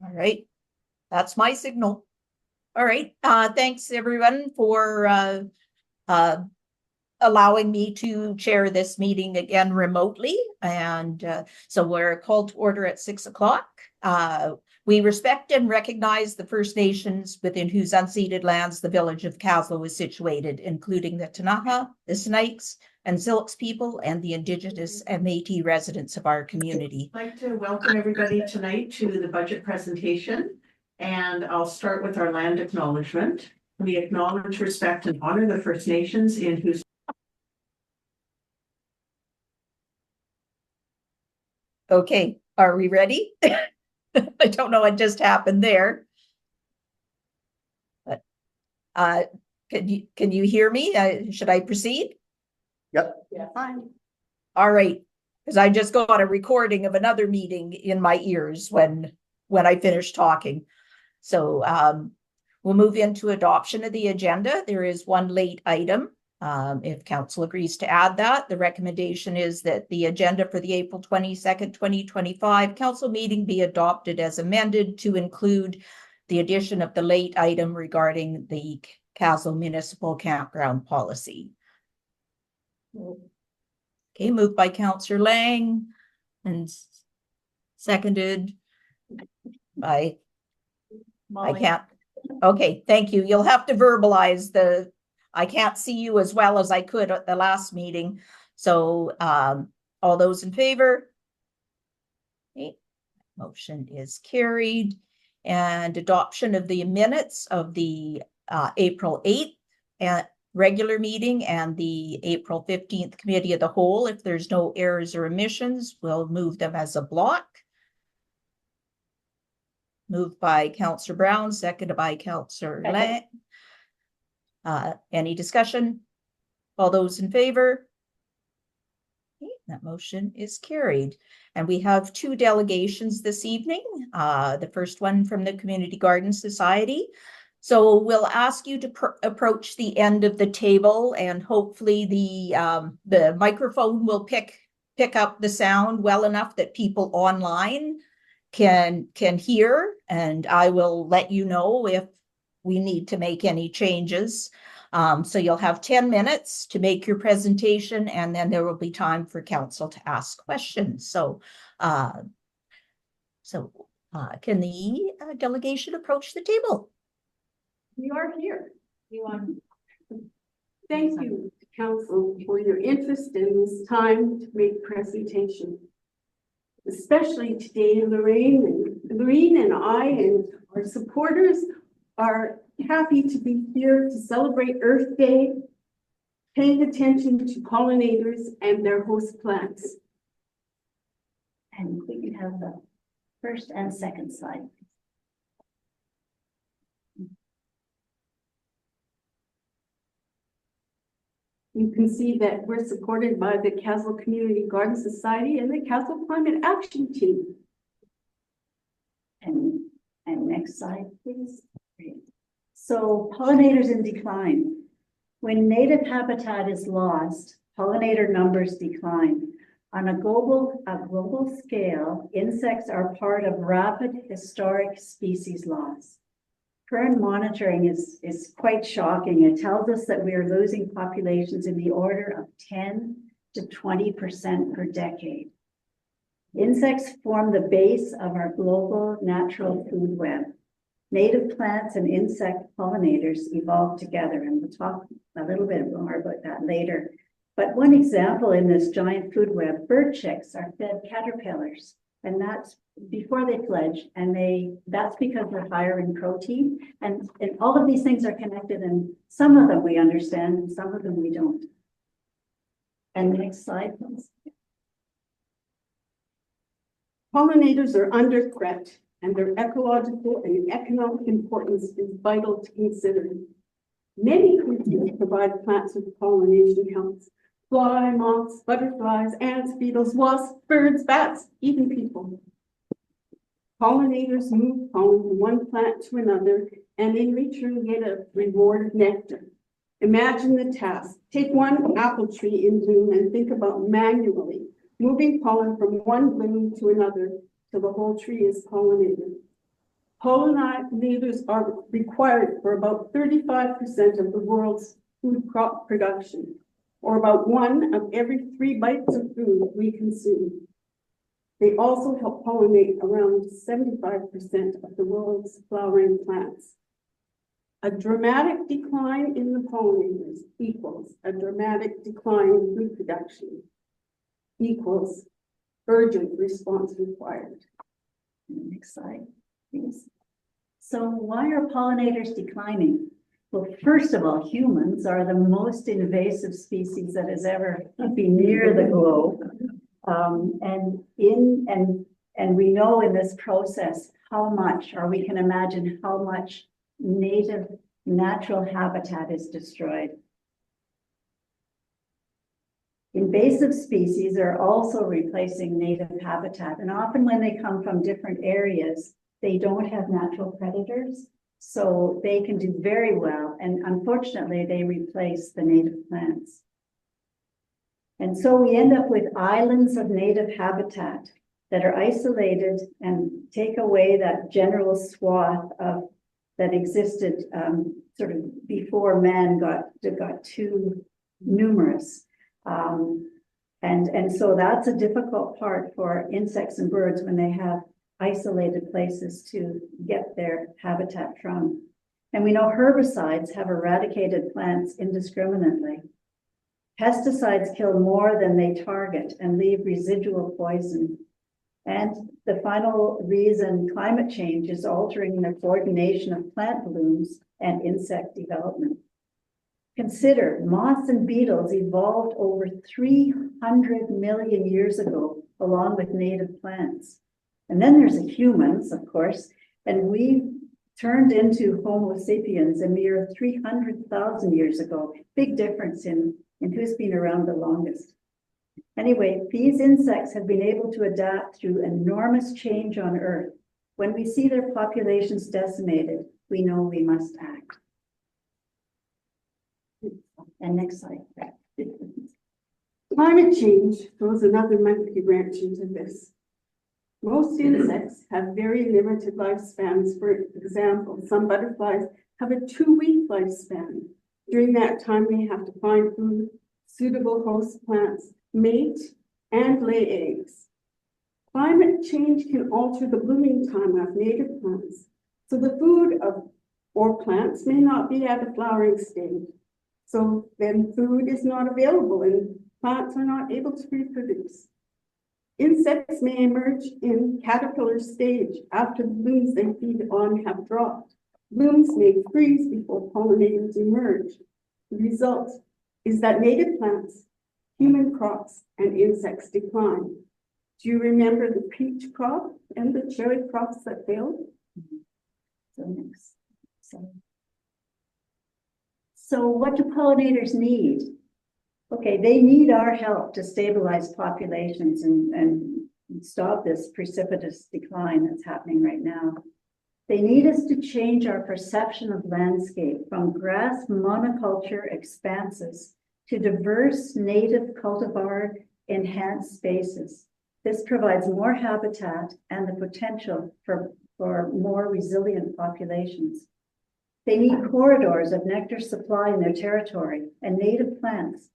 All right, that's my signal. All right, thanks everyone for allowing me to chair this meeting again remotely. And so we're called to order at 6 o'clock. We respect and recognize the First Nations within whose unceded lands the village of Kaslo is situated, including the Ktunaxa, the Snakes, and Silks people, and the Indigenous and Métis residents of our community. I'd like to welcome everybody tonight to the budget presentation. And I'll start with our land acknowledgement. We acknowledge, respect, and honor the First Nations in whose Okay, are we ready? I don't know what just happened there. But can you hear me? Should I proceed? Yep. Yeah, fine. All right, because I just got a recording of another meeting in my ears when I finished talking. So we'll move into adoption of the agenda. There is one late item. If council agrees to add that, the recommendation is that the agenda for the April 22nd, 2025 council meeting be adopted as amended to include the addition of the late item regarding the Kaslo municipal campground policy. Okay, moved by Councillor Lang and seconded by Molly. I can't. Okay, thank you. You'll have to verbalize the, I can't see you as well as I could at the last meeting. So all those in favor? Okay. Motion is carried. And adoption of the minutes of the April 8th regular meeting and the April 15th committee of the whole. If there's no errors or omissions, we'll move them as a block. Moved by Councillor Brown, seconded by Councillor Lang. Any discussion? All those in favor? Okay, that motion is carried. And we have two delegations this evening. The first one from the Community Garden Society. So we'll ask you to approach the end of the table, and hopefully the microphone will pick up the sound well enough that people online can hear, and I will let you know if we need to make any changes. So you'll have 10 minutes to make your presentation, and then there will be time for council to ask questions. So can the delegation approach the table? We are here. Thank you, Council, for your interest in this time to make presentation. Especially today, Lorraine and I and our supporters are happy to be here to celebrate Earth Day, paying attention to pollinators and their host plants. And we can have the first and second slide. You can see that we're supported by the Kaslo Community Garden Society and the Kaslo Climate Action Team. And next slide, please. Great. So pollinators in decline. When native habitat is lost, pollinator numbers decline. On a global scale, insects are part of rapid historic species loss. Current monitoring is quite shocking. It tells us that we are losing populations in the order of 10 to 20% per decade. Insects form the base of our global natural food web. Native plants and insect pollinators evolve together, and we'll talk a little bit more about that later. But one example in this giant food web, bird chicks are fed caterpillars, and that's before they fledge, and that's because they're higher in protein, and all of these things are connected, and some of them we understand and some of them we don't. And next slide, please. Pollinators are under threat, and their ecological and economic importance is vital to consider. Many creatures provide plants with pollination helps: fly, moths, butterflies, ants, beetles, wasps, birds, bats, even people. Pollinators move pollen from one plant to another, and in return get a reward of nectar. Imagine the task. Take one apple tree in bloom and think about manually moving pollen from one bloom to another till the whole tree is pollinated. Pollinators are required for about 35% of the world's food crop production, or about 1 of every 3 bites of food we consume. They also help pollinate around 75% of the world's flowering plants. A dramatic decline in the pollinators equals a dramatic decline in food production equals urgent response required. Next slide, please. So why are pollinators declining? Well, first of all, humans are the most invasive species that has ever been near the globe. And we know in this process how much, or we can imagine how much native natural habitat is destroyed. Invasive species are also replacing native habitat, and often when they come from different areas, they don't have natural predators, so they can do very well, and unfortunately, they replace the native plants. And so we end up with islands of native habitat that are isolated and take away that general swath of that existed sort of before man got too numerous. And so that's a difficult part for insects and birds when they have isolated places to get their habitat from. And we know herbicides have eradicated plants indiscriminately. Pesticides kill more than they target and leave residual poison. And the final reason, climate change is altering the coordination of plant blooms and insect development. Consider moths and beetles evolved over 300 million years ago, along with native plants. And then there's the humans, of course, and we turned into Homo sapiens a mere 300,000 years ago. Big difference in who's been around the longest. Anyway, these insects have been able to adapt through enormous change on Earth. When we see their populations decimated, we know we must act. And next slide. Climate change throws another monkey wrench into this. Most insects have very limited lifespans. For example, some butterflies have a 2-week lifespan. During that time, they have to find food, suitable host plants, mate, and lay eggs. Climate change can alter the blooming time of native plants, so the food or plants may not be at a flowering stage. So then food is not available and plants are not able to reproduce. Insects may emerge in caterpillar stage after the blooms they feed on have dropped. Blooms may freeze before pollinators emerge. The result is that native plants, human crops, and insects decline. Do you remember the peach crop and the cherry crops that failed? So next. So what do pollinators need? Okay, they need our help to stabilize populations and stop this precipitous decline that's happening right now. They need us to change our perception of landscape from grass monoculture expanses to diverse native cultivar enhanced spaces. This provides more habitat and the potential for more resilient populations. They need corridors of nectar supply in their territory and native plants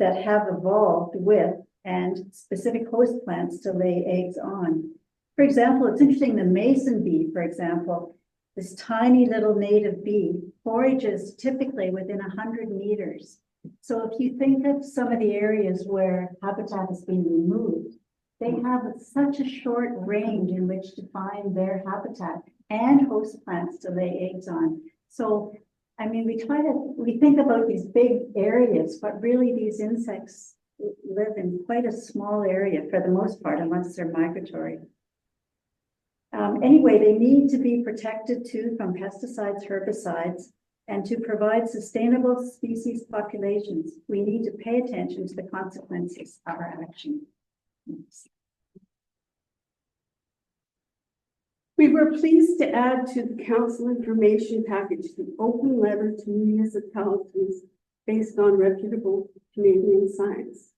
that have evolved with and specific host plants to lay eggs on. For example, it's interesting, the mason bee, for example, this tiny little native bee forages typically within 100 meters. So if you think of some of the areas where habitat has been removed, they have such a short range in which to find their habitat and host plants to lay eggs on. So, I mean, we think about these big areas, but really these insects live in quite a small area for the most part, unless they're migratory. Anyway, they need to be protected too from pesticides, herbicides, and to provide sustainable species populations. We need to pay attention to the consequences of our action. We were pleased to add to the council information package the open letter to municipalities based on reputable Canadian science.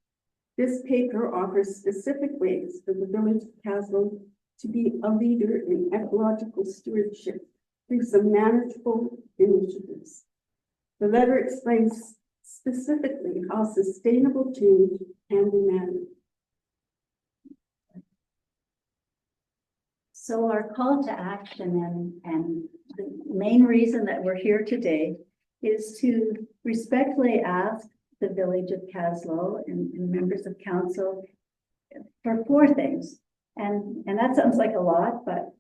This paper offers specific ways for the village of Kaslo to be a leader in ecological stewardship through some manageable initiatives. The letter explains specifically how sustainable change can be managed. So our call to action and the main reason that we're here today is to respectfully ask the village of Kaslo and members of council for 4 things. And that sounds like a lot, but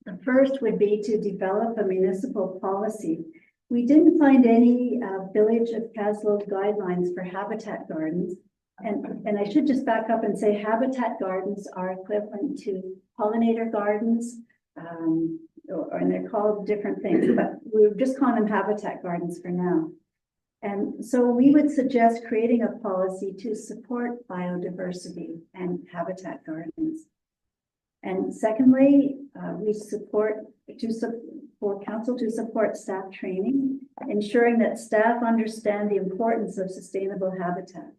the first would be to develop a municipal policy. We didn't find any village of Kaslo guidelines for habitat gardens. And I should just back up and say habitat gardens are equivalent to pollinator gardens, and they're called different things, but we're just calling them habitat gardens for now. And so we would suggest creating a policy to support biodiversity and habitat gardens. And secondly, we support for council to support staff training, ensuring that staff understand the importance of sustainable habitat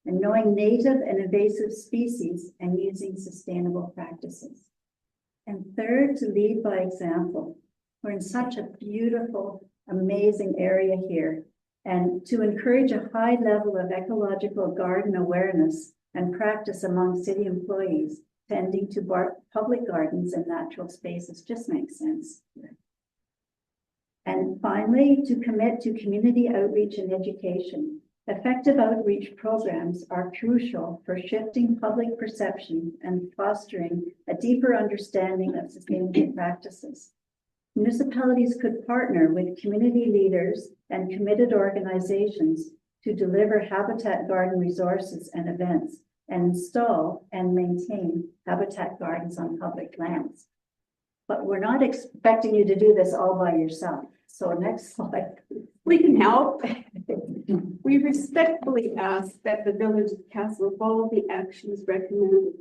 and knowing native and invasive species and using sustainable practices. And third, to lead by example. We're in such a beautiful, amazing area here, and to encourage a high level of ecological garden awareness and practice among city employees tending to public gardens and natural spaces just makes sense. And finally, to commit to community outreach and education. Effective outreach programs are crucial for shifting public perception and fostering a deeper understanding of sustainable practices. Municipalities could partner with community leaders and committed organizations to deliver habitat garden resources and events and install and maintain habitat gardens on public lands. But we're not expecting you to do this all by yourself. So next slide. We can help. We respectfully ask that the village of Kaslo follow the actions recommended,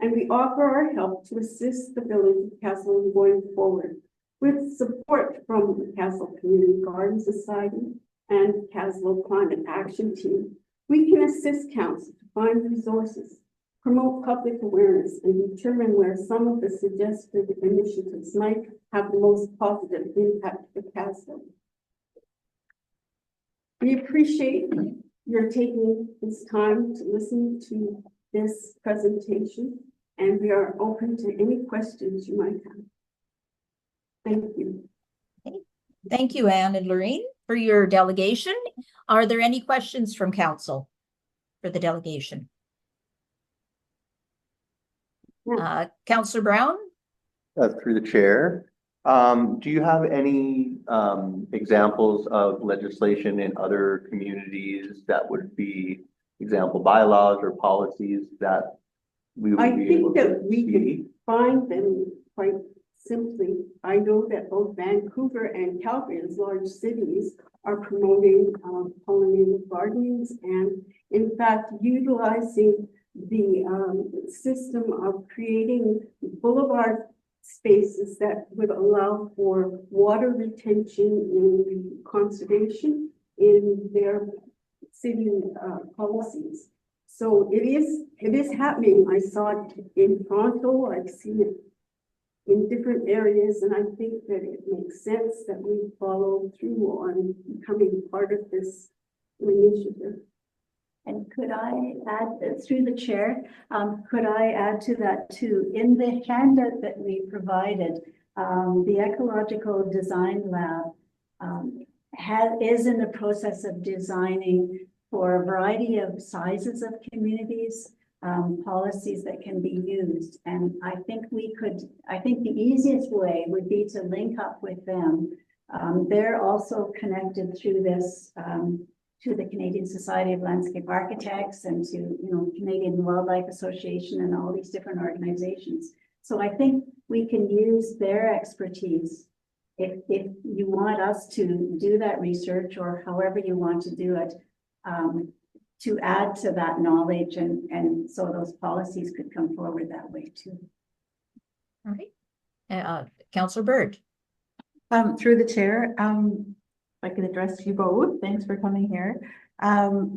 and we offer our help to assist the village of Kaslo in going forward with support from the Kaslo Community Garden Society and Kaslo Climate Action Team. We can assist council to find resources, promote public awareness, and determine where some of the suggested initiatives might have the most positive impact for Kaslo. We appreciate your taking this time to listen to this presentation, and we are open to any questions you might have. Thank you. Thank you, Anne and Lorraine, for your delegation. Are there any questions from council for the delegation? Councillor Brown? Through the chair. Do you have any examples of legislation in other communities that would be example bylaws or policies that we would I be think able that to we see? can find them quite simply. I know that both Vancouver and Calgary, as large cities, are promoting pollinated gardens, and in fact utilizing the system of creating boulevard spaces that would allow for water retention and conservation in their city policies. So it is happening. I saw it in Toronto. I've seen it in different areas, and I think that it makes sense that we follow through on becoming part of this initiative. And could I add, through the chair, could I add to that too? In the handout that we provided, the Ecological Design Lab is in the process of designing for a variety of sizes of communities, policies that can be used. And I think the easiest way would be to link up with them. They're also connected through this, to the Canadian Society of Landscape Architects and to, Canadian Wildlife Association and all these different organizations. So I think we can use their expertise if you want us to do that research or however you want to do it, to add to that knowledge, and so those policies could come forward that way too. All right. Councillor Bird. Through the chair, I can address you both. Thanks for coming here.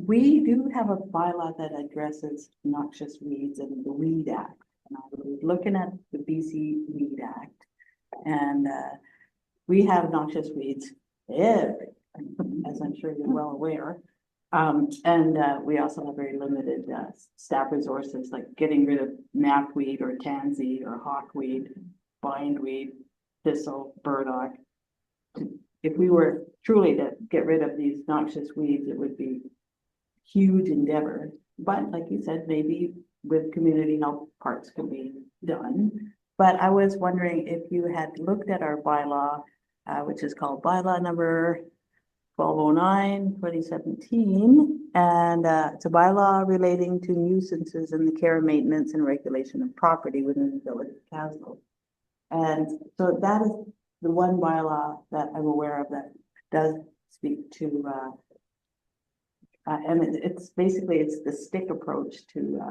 We do have a bylaw that addresses noxious weeds and the Weed Act. And I was looking at the BC Weed Act, and we have noxious weeds everywhere, as I'm sure you're well aware. We also have very limited staff resources, like getting rid of knapweed or tansy or hawkweed, bindweed, thistle, burdock. If we were truly to get rid of these noxious weeds, it would be huge endeavor. But like you said, maybe with community health parts can be done. But I was wondering if you had looked at our bylaw, which is called bylaw number 1209, 2017, and it's a bylaw relating to nuisances in the care, maintenance, and regulation of property within the village of Kaslo. And so that is the one bylaw that I'm aware of that does speak to, and it's basically, it's the stick approach to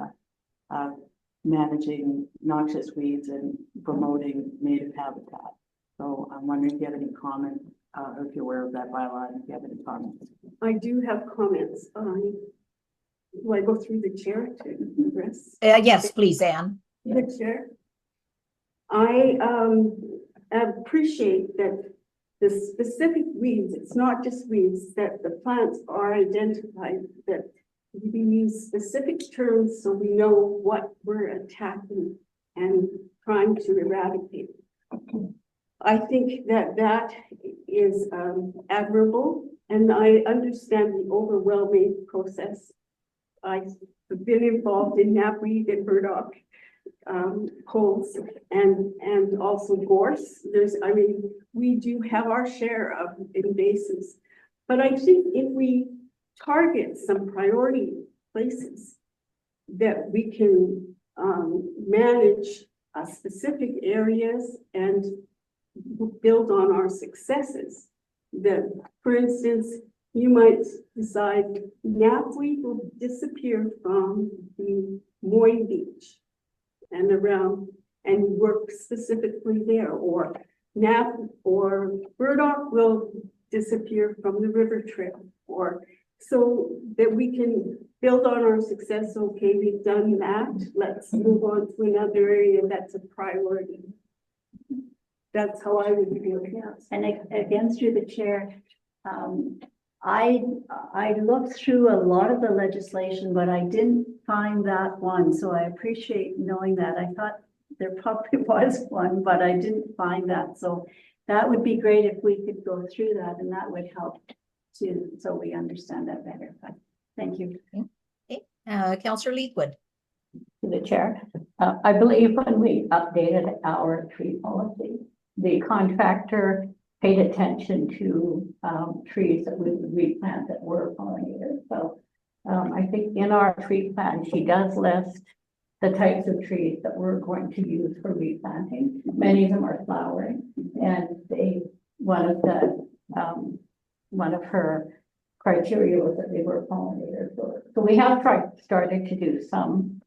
managing noxious weeds and promoting native habitat. So I'm wondering if you have any comments, or if you're aware of that bylaw, and if you have any comments. I do have comments. Do I go through the chair to address? Yes, please, Anne. The chair. I appreciate that the specific weeds, it's not just weeds, that the plants are identified, that we use specific terms so we know what we're attacking and trying to eradicate. I think that that is admirable, and I understand the overwhelming process. I've been involved in knapweed and burdock poles and also gorse. I mean, we do have our share of invasives, but I think if we target some priority places that we can manage specific areas and build on our successes. That, for instance, you might decide knapweed will disappear from the Moy Beach and around, and work specifically there, or burdock will disappear from the river trail, or so that we can build on our success. Okay, we've done that. Let's move on to another area that's a priority. That's how I would feel. Yes, and again, through the chair, I looked through a lot of the legislation, but I didn't find that one. So I appreciate knowing that. I thought there probably was one, but I didn't find that. So that would be great if we could go through that, and that would help too, so we understand that better. But thank you. Okay. Councillor Leetwood. To the chair, I believe when we updated our tree policy, the contractor paid attention to trees that we would replant that were pollinators. So I think in our tree plan, she does list the types of trees that we're going to use for replanting. Many of them are flowering, and one of her criteria was that they were pollinators. So we have started to do some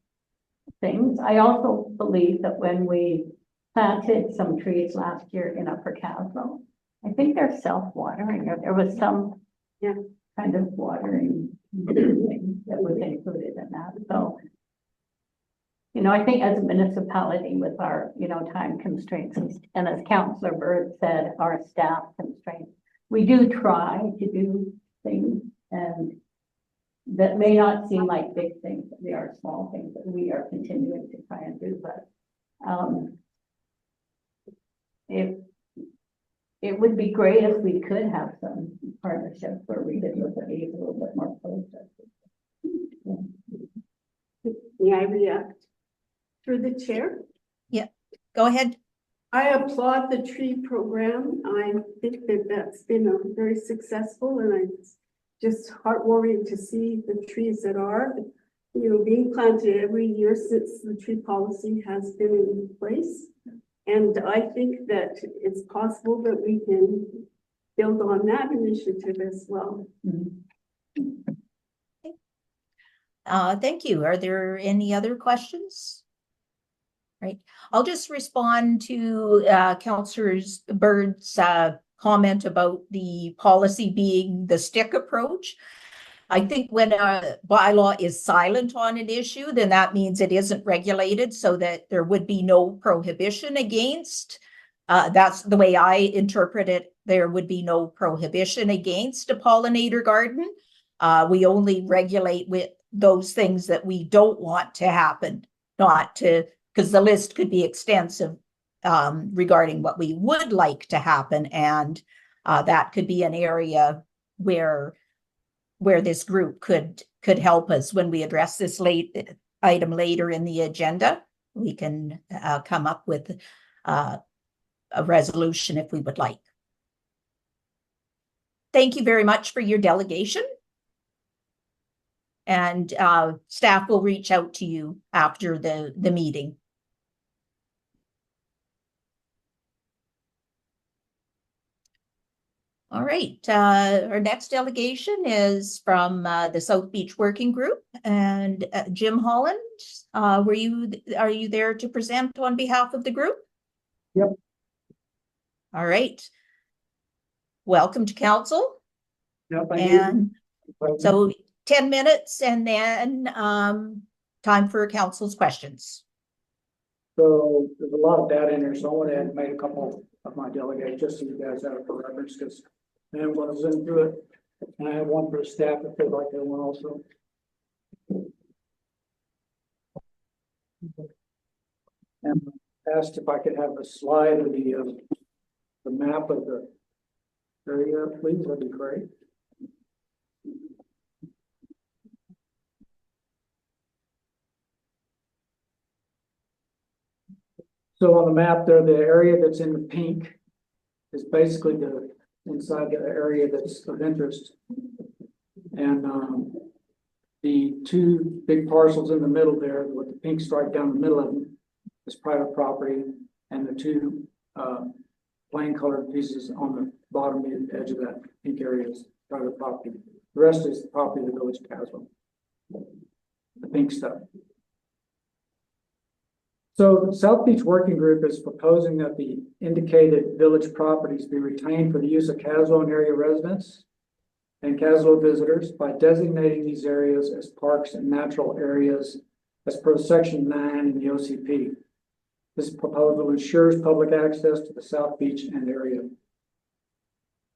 things. I also believe that when we planted some trees last year in Upper Kaslo, I think they're self-watering, or there was some kind of watering thing that was included in that. So, I think as a municipality with our, time constraints, and as Councillor Bird said, our staff constraints, we do try to do things, and that may not seem like big things, but they are small things that we are continuing to try and do. But it would be great if we could have some partnerships where we could look at these a little bit more closely. May I react through the chair? Yeah, go ahead. I applaud the tree program. I think that that's been very successful, and it's just heartwarming to see the trees that are, being planted every year since the tree policy has been in place. And I think that it's possible that we can build on that initiative as well. Thank you. Are there any other questions? Right. I'll just respond to Councillor Bird's comment about the policy being the stick approach. I think when a bylaw is silent on an issue, then that means it isn't regulated, so that there would be no prohibition against. That's the way I interpret it. There would be no prohibition against a pollinator garden. We only regulate with those things that we don't want to happen, not to, because the list could be extensive regarding what we would like to happen, and that could be an area where this group could help us when we address this item later in the agenda. We can come up with a resolution if we would like. Thank you very much for your delegation. And staff will reach out to you after the meeting. All right, our next delegation is from the South Beach Working Group, and Jim Holland, are you there to present on behalf of the group? Yep. All right. Welcome to council. Yep, And so 10 minutes and then time for council's questions. So there's a lot of data in here, so I went ahead and made a couple of my delegates just so you guys have it for reference, because then when I was into it, and I have one for the staff if they'd like that one also. And asked if I could have a slide of the map of the area, please, that'd be great. So on the map there, the area that's in the pink is basically the inside the area that's of interest. And the two big parcels in the middle there with the pink stripe down the middle of them is private property, and the two plain colored pieces on the bottom edge of that pink area is private property. The rest is the property of the village of Kaslo, the pink stuff. So the South Beach Working Group is proposing that the indicated village properties be retained for the use of Kaslo and area residents and Kaslo visitors by designating these areas as parks and natural areas as per section 9 in the OCP. This proposal ensures public access to the South Beach and area.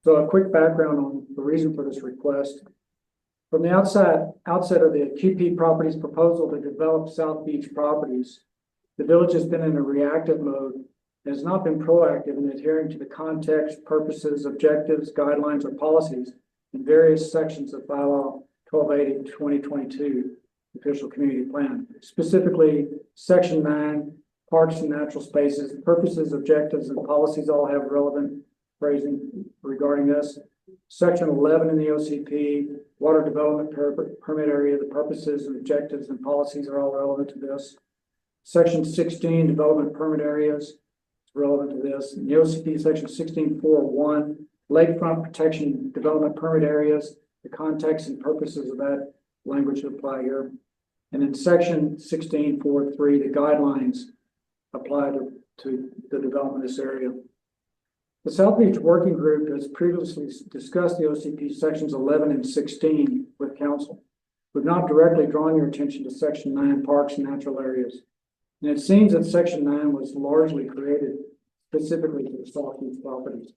So a quick background on the reason for this request. From the outset of the QP Properties proposal to develop South Beach properties, the village has been in a reactive mode and has not been proactive in adhering to the context, purposes, objectives, guidelines, or policies in various sections of bylaw 1280-2022 official community plan. Specifically, section 9, parks and natural spaces, purposes, objectives, and policies all have relevant phrasing regarding this. Section 11 in the OCP, water development permit area, the purposes and objectives and policies are all relevant to this. Section 16, development permit areas, is relevant to this. In the OCP, section 16.4.1, lakefront protection development permit areas, the context and purposes of that language apply here. And in section 16.4.3, the guidelines apply to the development of this area. The South Beach Working Group has previously discussed the OCP sections 11 and 16 with council. We've not directly drawn your attention to section 9, parks and natural areas. And it seems that section 9 was largely created specifically to the South Beach properties.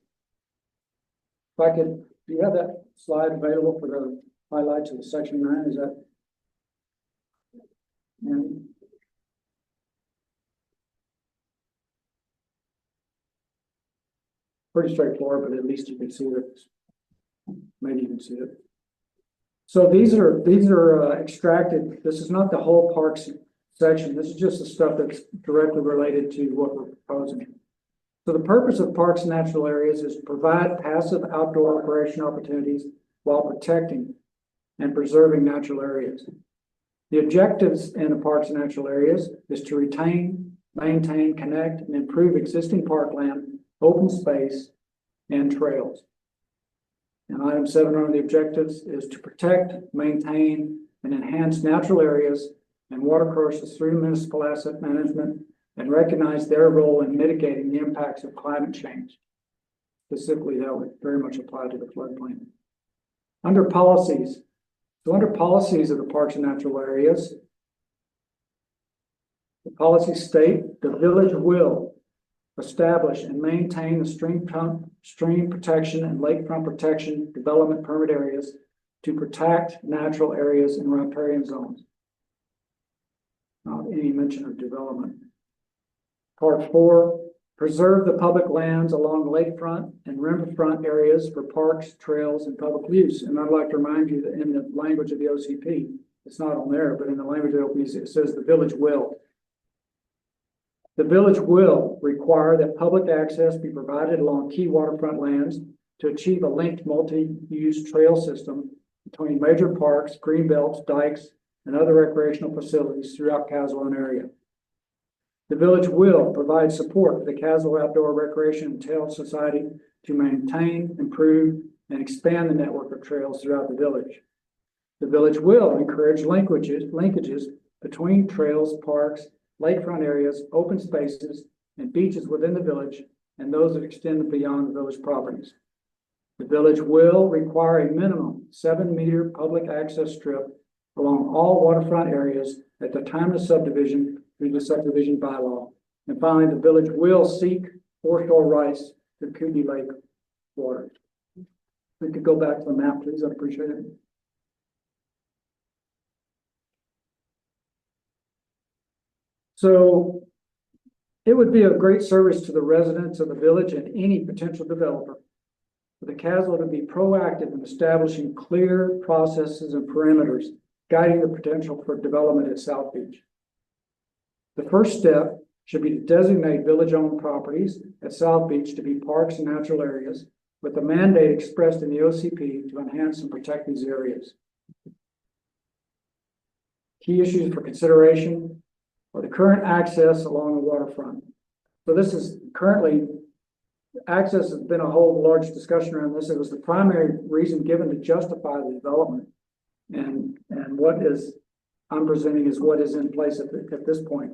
If I could, do you have that slide available for the highlights of the section 9? Is that? And pretty straightforward, but at least you can see it. Maybe you can see it. So these are extracted. This is not the whole parks section. This is just the stuff that's directly related to what we're proposing. So the purpose of parks and natural areas is to provide passive outdoor operation opportunities while protecting and preserving natural areas. The objectives in the parks and natural areas is to retain, maintain, connect, and improve existing parkland, open space, and trails. And item 7 under the objectives is to protect, maintain, and enhance natural areas and water courses through municipal asset management and recognize their role in mitigating the impacts of climate change. Specifically, that would very much apply to the floodplain. Under policies, So under policies of the parks and natural areas, the policies state the village will establish and maintain the stream protection and lakefront protection development permit areas to protect natural areas and riparian zones. Not any mention of development. Part 4, preserve the public lands along lakefront and riverfront areas for parks, trails, and public use. And I'd like to remind you that in the language of the OCP, it's not on there, but in the language of the OCP, it says the village will. The village will require that public access be provided along key waterfront lands to achieve a linked multi-use trail system between major parks, green belts, dikes, and other recreational facilities throughout Kaslo area. The village will provide support for the Kaslo Outdoor Recreation and Trail Society to maintain, improve, and expand the network of trails throughout the village. The village will encourage linkages between trails, parks, lakefront areas, open spaces, and beaches within the village and those that extend beyond the village properties. The village will require a minimum 7-meter public access strip along all waterfront areas at the time of subdivision through the subdivision bylaw. And finally, the village will seek forestall rights to Coogee Lake water. We could go back to the map, please. I'd appreciate it. So it would be a great service to the residents of the village and any potential developer for the Kaslo to be proactive in establishing clear processes and parameters guiding the potential for development at South Beach. The first step should be to designate village-owned properties at South Beach to be parks and natural areas with a mandate expressed in the OCP to enhance and protect these areas. Key issues for consideration are the current access along the waterfront. So this is currently, access has been a whole large discussion around this. It was the primary reason given to justify the development. And what is I'm presenting is what is in place at this point.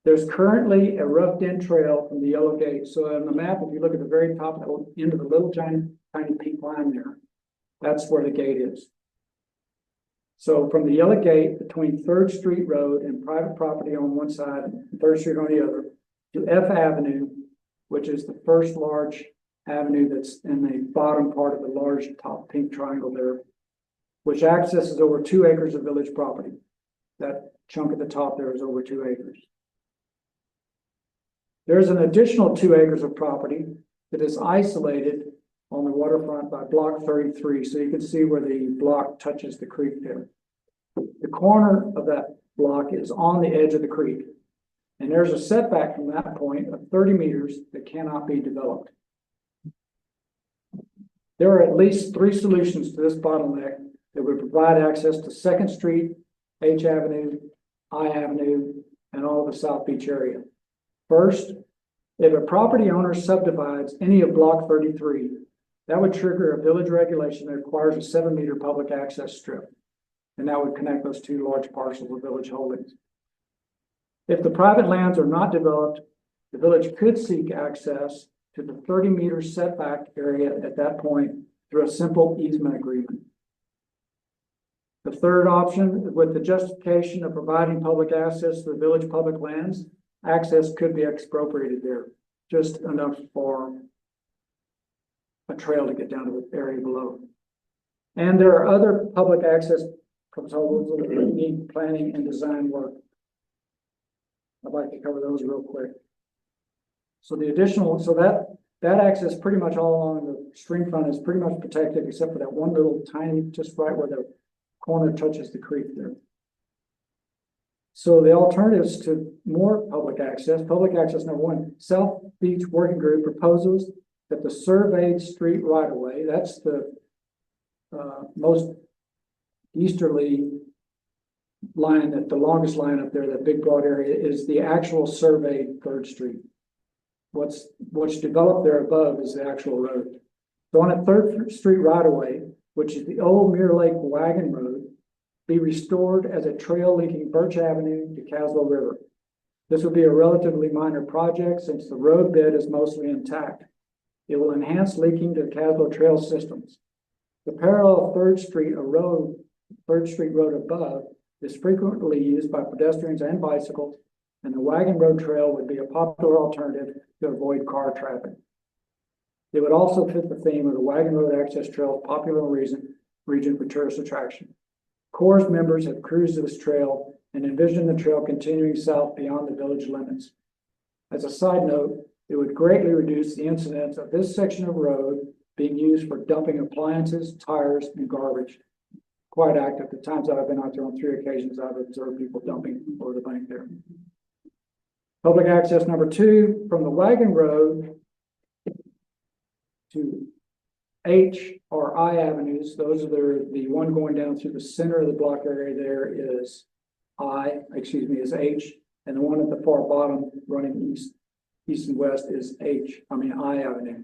There's currently a roughed-in trail from the yellow gate. So on the map, if you look at the very top end of the little tiny pink line there, that's where the gate is. So from the yellow gate between 3rd Street Road and private property on one side and 3rd Street on the other to F Avenue, which is the first large avenue that's in the bottom part of the large top pink triangle there, which accesses over 2 acres of village property. That chunk at the top there is over 2 acres. There's an additional 2 acres of property that is isolated on the waterfront by block 33. So you can see where the block touches the creek there. The corner of that block is on the edge of the creek. And there's a setback from that point of 30 meters that cannot be developed. There are at least 3 solutions to this bottleneck that would provide access to 2nd Street, H Avenue, I Avenue, and all of the South Beach area. First, if a property owner subdivides any of block 33, that would trigger a village regulation that requires a 7-meter public access strip. And that would connect those 2 large parcels of village holdings. If the private lands are not developed, the village could seek access to the 30-meter setback area at that point through a simple easement agreement. The third option, with the justification of providing public access to the village public lands, access could be expropriated there, just enough for a trail to get down to the area below. And there are other public access proposals that need planning and design work. I'd like to cover those real quick. So the additional, so that access pretty much all along the stream front is pretty much protected except for that one little tiny, just right where the corner touches the creek there. So the alternatives to more public access number 1, South Beach Working Group proposes that the surveyed street right-of-way, that's the most easterly line, that the longest line up there, that big broad area, is the actual surveyed 3rd Street. What's developed there above is the actual road. So on a 3rd Street right-of-way, which is the old Mirror Lake Wagon Road, be restored as a trail linking Birch Avenue to Kaslo River. This will be a relatively minor project since the road bed is mostly intact. It will enhance linking to Kaslo trail systems. The parallel 3rd Street road Third Street Road above is frequently used by pedestrians and bicycles, and the wagon road trail would be a popular alternative to avoid car traffic. It would also fit the theme of the wagon road access trail, popular region for tourist attraction. Corps members have cruised this trail and envision the trail continuing south beyond the village limits. As a side note, it would greatly reduce the incidence of this section of road being used for dumping appliances, tires, and garbage. Quite active. The times that I've been out there on 3 occasions, I've observed people dumping over the bank there. Public access number 2, from the wagon road to H or I avenues. Those are the one going down through the center of the block area there is is H, and the one at the far bottom running east and west is I Avenue.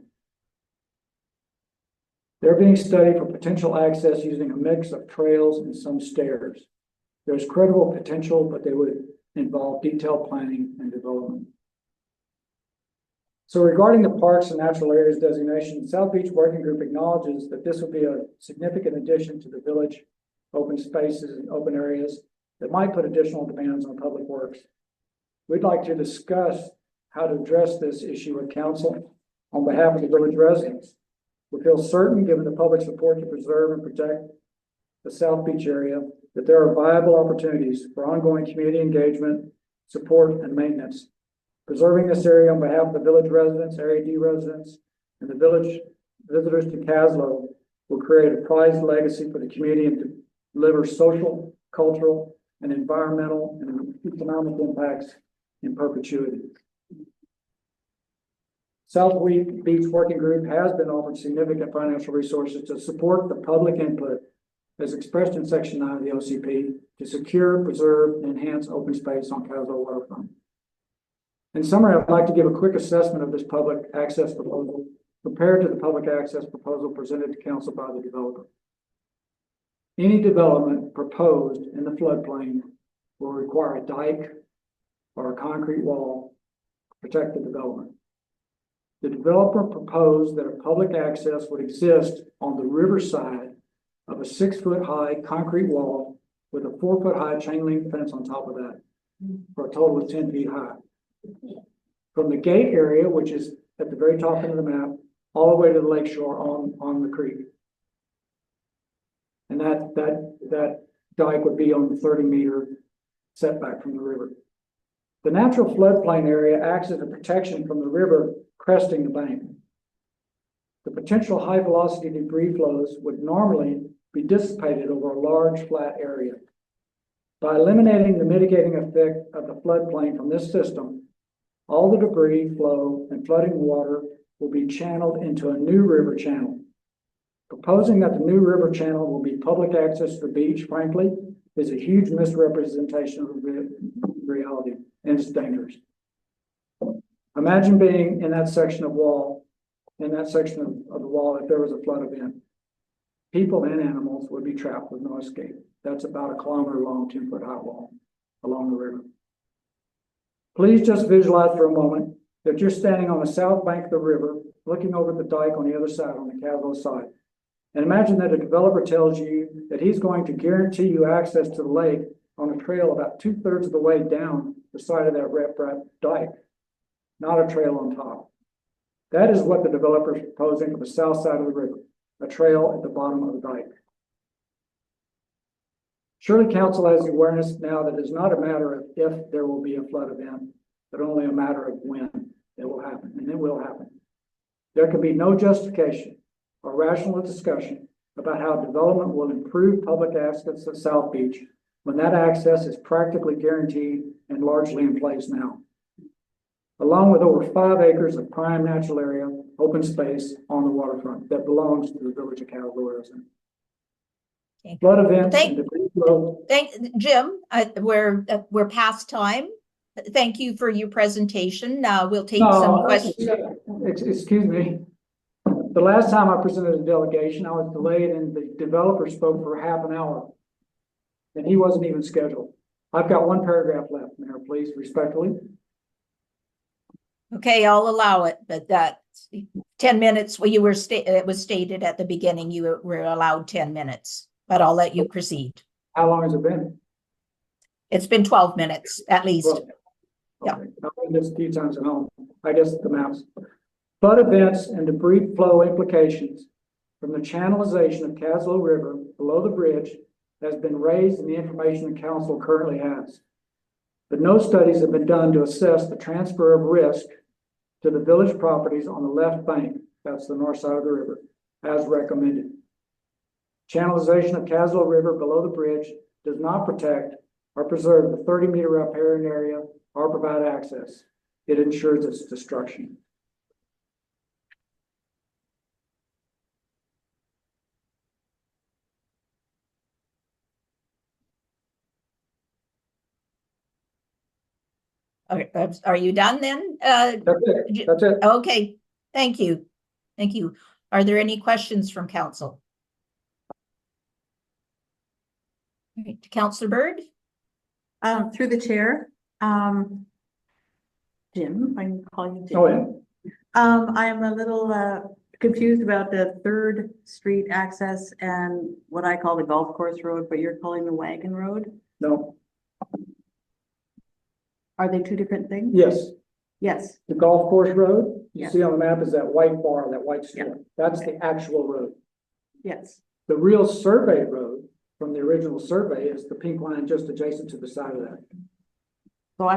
They're being studied for potential access using a mix of trails and some stairs. There's credible potential, but they would involve detailed planning and development. So regarding the parks and natural areas designation, South Beach Working Group acknowledges that this will be a significant addition to the village open spaces and open areas that might put additional demands on public works. We'd like to discuss how to address this issue with council on behalf of the village residents. We feel certain, given the public support to preserve and protect the South Beach area, that there are viable opportunities for ongoing community engagement, support, and maintenance. Preserving this area on behalf of the village residents, Area D residents, and the village visitors to Kaslo will create a prized legacy for the community and deliver social, cultural, and environmental and economic impacts in perpetuity. South Beach Working Group has been offered significant financial resources to support the public input as expressed in Section 9 of the OCP to secure, preserve, and enhance open space on Kaslo waterfront. In summary, I'd like to give a quick assessment of this public access proposal compared to the public access proposal presented to council by the developer. Any development proposed in the floodplain will require a dike or a concrete wall to protect the development. The developer proposed that a public access would exist on the riverside of a 6-foot-high concrete wall with a 4-foot-high chain link fence on top of that for a total of 10 feet high. From the gate area, which is at the very top end of the map, all the way to the lakeshore on the creek. And that dike would be on the 30-meter setback from the river. The natural floodplain area acts as a protection from the river cresting the bank. The potential high-velocity debris flows would normally be dissipated over a large flat area. By eliminating the mitigating effect of the floodplain from this system, all the debris flow and flooding water will be channeled into a new river channel. Proposing that the new river channel will be public access to the beach, frankly, is a huge misrepresentation of the reality, and it's dangerous. Imagine being in that section of wall, of the wall, if there was a flood event. People and animals would be trapped with no escape. That's about a kilometer-long, 10-foot-high wall along the river. Please just visualize for a moment that you're standing on the south bank of the river, looking over the dike on the other side, on the Kaslo side. And imagine that a developer tells you that he's going to guarantee you access to the lake on a trail about 2/3 of the way down the side of that riprap dike, not a trail on top. That is what the developer is proposing for the south side of the river, a trail at the bottom of the dike. Surely council has the awareness now that it's not a matter of if there will be a flood event, but only a matter of when it will happen, and it will happen. There can be no justification or rational discussion about how development will improve public access to South Beach when that access is practically guaranteed and largely in place now, along with over 5 acres of prime natural area, open space on the waterfront that belongs to the village of Kaslo, Arizona. Okay. Flood events Thank- and debris flow. Jim, we're past time. Thank you for your presentation. We'll take No, some questions. Excuse me. The last time I presented a delegation, I was delayed and the developer spoke for half an hour. And he wasn't even scheduled. I've got 1 paragraph left, Mayor, please, respectfully. Okay, I'll allow it, but that 10 minutes, well, it was stated at the beginning, you were allowed 10 minutes. but I'll let you proceed. How long has it been? It's been 12 minutes at least. Well, Yeah. okay. I've done this a few times at home. I guess the maps. Flood events and debris flow implications from the channelization of Kaslo River below the bridge has been raised in the information the council currently has. But no studies have been done to assess the transfer of risk to the village properties on the left bank, that's the north side of the river, as recommended. Channelization of Kaslo River below the bridge does not protect or preserve the 30-meter riparian area or provide access. It ensures its destruction. Okay, are you done then? That's it. That's it. Okay, thank you. Thank you. Are there any questions from council? All right, Councillor Bird? Through the chair, Jim, if I can call you Jim. Oh, yeah. I am a little confused about the 3rd Street access and what I call the golf course road, but you're calling the wagon road. No, Are they two different things? yes. Yes. The golf course road, you Yeah. see on the map is that white bar, that white Yeah. strip. That's the actual road. Yes. The real survey road from the original survey is the pink line just adjacent to the side of that. So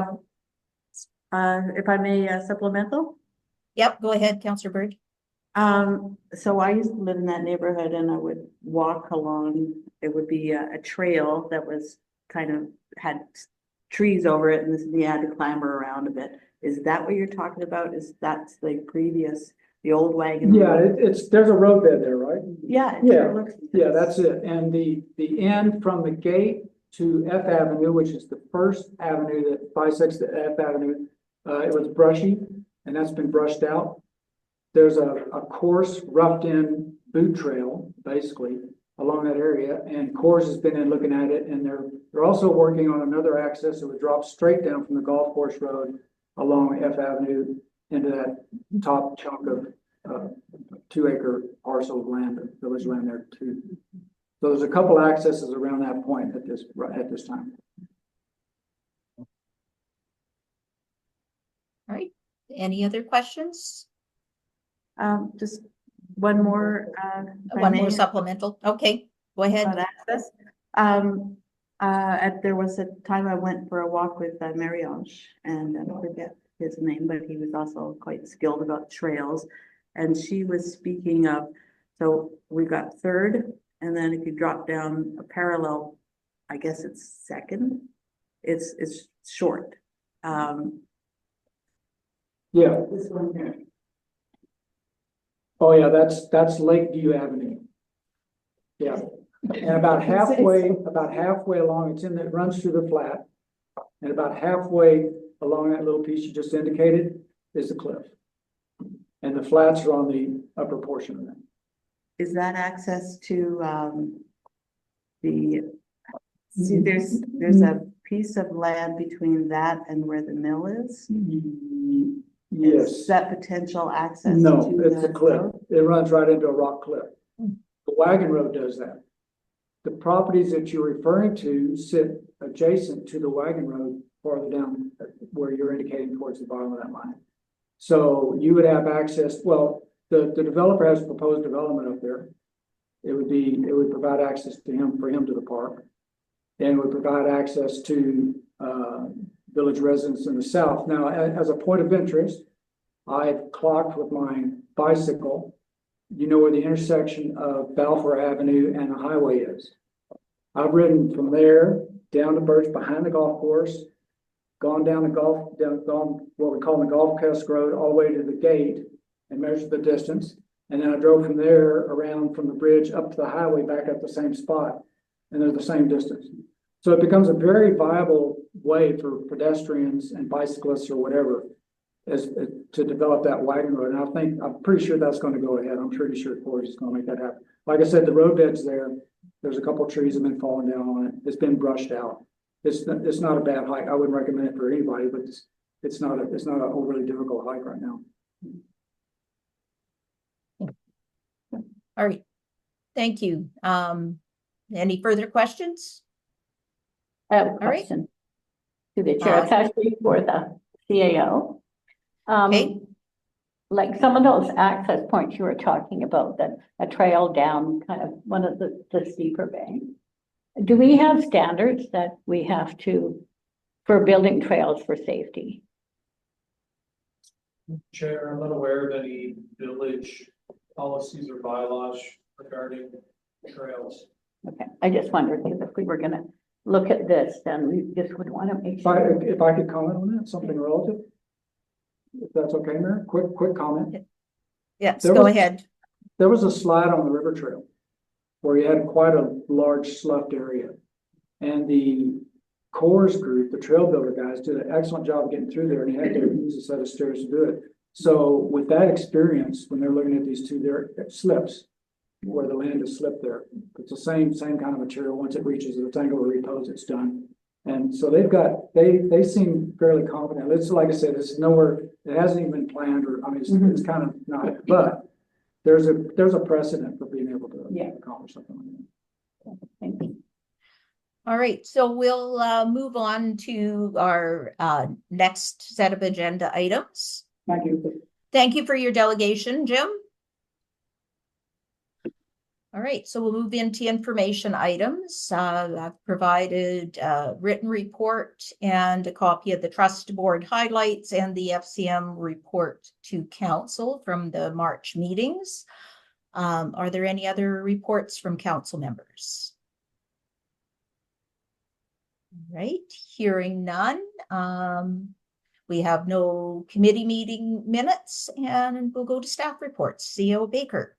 if I may, supplemental. Yep, go ahead, Councillor Bird. So I used to live in that neighborhood and I would walk along, it would be a trail that was kind of had trees over it and you had to clamber around a bit. Is that what you're talking about? Is that's the old wagon? Yeah, road? there's a roadbed there, right? Yeah. it Yeah, looks- Yeah, that's it. And the end from the gate to F Avenue, which is the first avenue that bisects the F Avenue, it was brushy and that's been brushed out. There's a coarse roughed in boot trail, basically, along that area, and Coors has been in looking at it, and they're also working on another access that would drop straight down from the golf course road along F Avenue into that top chunk of 2-acre parcel of land, village land there too. So there's a couple accesses around that point at this time. All right, any other questions? Just one more, if I One more may, supplemental. Okay, go ahead. about access. There was a time I went for a walk with Mariange, and I forget his name, but he was also quite skilled about trails. And she was speaking of, so we got 3rd, and then if you drop down a parallel, I guess it's 2nd. It's short. Yeah. This one there. Oh, yeah, that's Lakeview Avenue. Yeah, and about halfway along, it runs through the flat. And about halfway along that little piece you just indicated is the cliff. And the flats are on the upper portion of that. Is that access to see, there's a piece of land between that and where the mill is? Yes. Is that potential access? No, to it's a that cliff. road? It runs right into a rock cliff. The wagon road does that. The properties that you're referring to sit adjacent to the wagon road farther down where you're indicating towards the bottom of that line. So you would have access, well, the developer has proposed development up there. It would provide access for him to the park. And would provide access to village residents in the south. Now, as a point of interest, I've clocked with my bicycle. You know where the intersection of Balfour Avenue and the highway is. I've ridden from there down to Birch behind the golf course, gone down what we call the Golf Cusk Road all the way to the gate and measured the distance. And then I drove from there around from the bridge up to the highway back at the same spot. And they're the same distance. So it becomes a very viable way for pedestrians and bicyclists or whatever to develop that wagon road. And I'm pretty sure that's going to go ahead. I'm pretty sure Coors is going to make that happen. Like I said, the roadbed's there. There's a couple of trees that have been falling down on it. It's been brushed out. It's not a bad hike. I wouldn't recommend it for anybody, but it's not an overly difficult hike right now. All right, thank you. Any further questions? I have a All right. question to the chair, especially for the CAO. Okay. Like some of those access points you were talking about, that a trail down kind of one of the steeper banks. Do we have standards that we have to, for building trails for safety? Chair, I'm not aware of any village policies or bylaws regarding trails. Okay, I just wondered, because if we were gonna look at this, then we just would want to make sure. If I could comment on that, something relative? If that's okay, Mayor, quick comment. Yes, There go was- ahead. There was a slide on the river trail where you had quite a large sloughed area. And the Coors group, the trail builder guys, did an excellent job of getting through there, and you had to use a set of stairs to do it. So with that experience, when they're looking at these two, there slips where the land is slipped there. It's the same kind of material. Once it reaches the angle of repose, it's done. And so they seem fairly confident. It's like I said, it's nowhere, it hasn't even been planned, or I mean, it's kind of not, but there's a precedent for being able to accomplish something like that. Thank you. All right, so we'll move on to our next set of agenda items. Thank you. Thank you for your delegation, Jim. All right, so we'll move into information items. I've provided a written report and a copy of the trust board highlights and the FCM report to council from the March meetings. Are there any other reports from council members? All right, hearing none. We have no committee meeting minutes, and we'll go to staff reports. CEO Baker.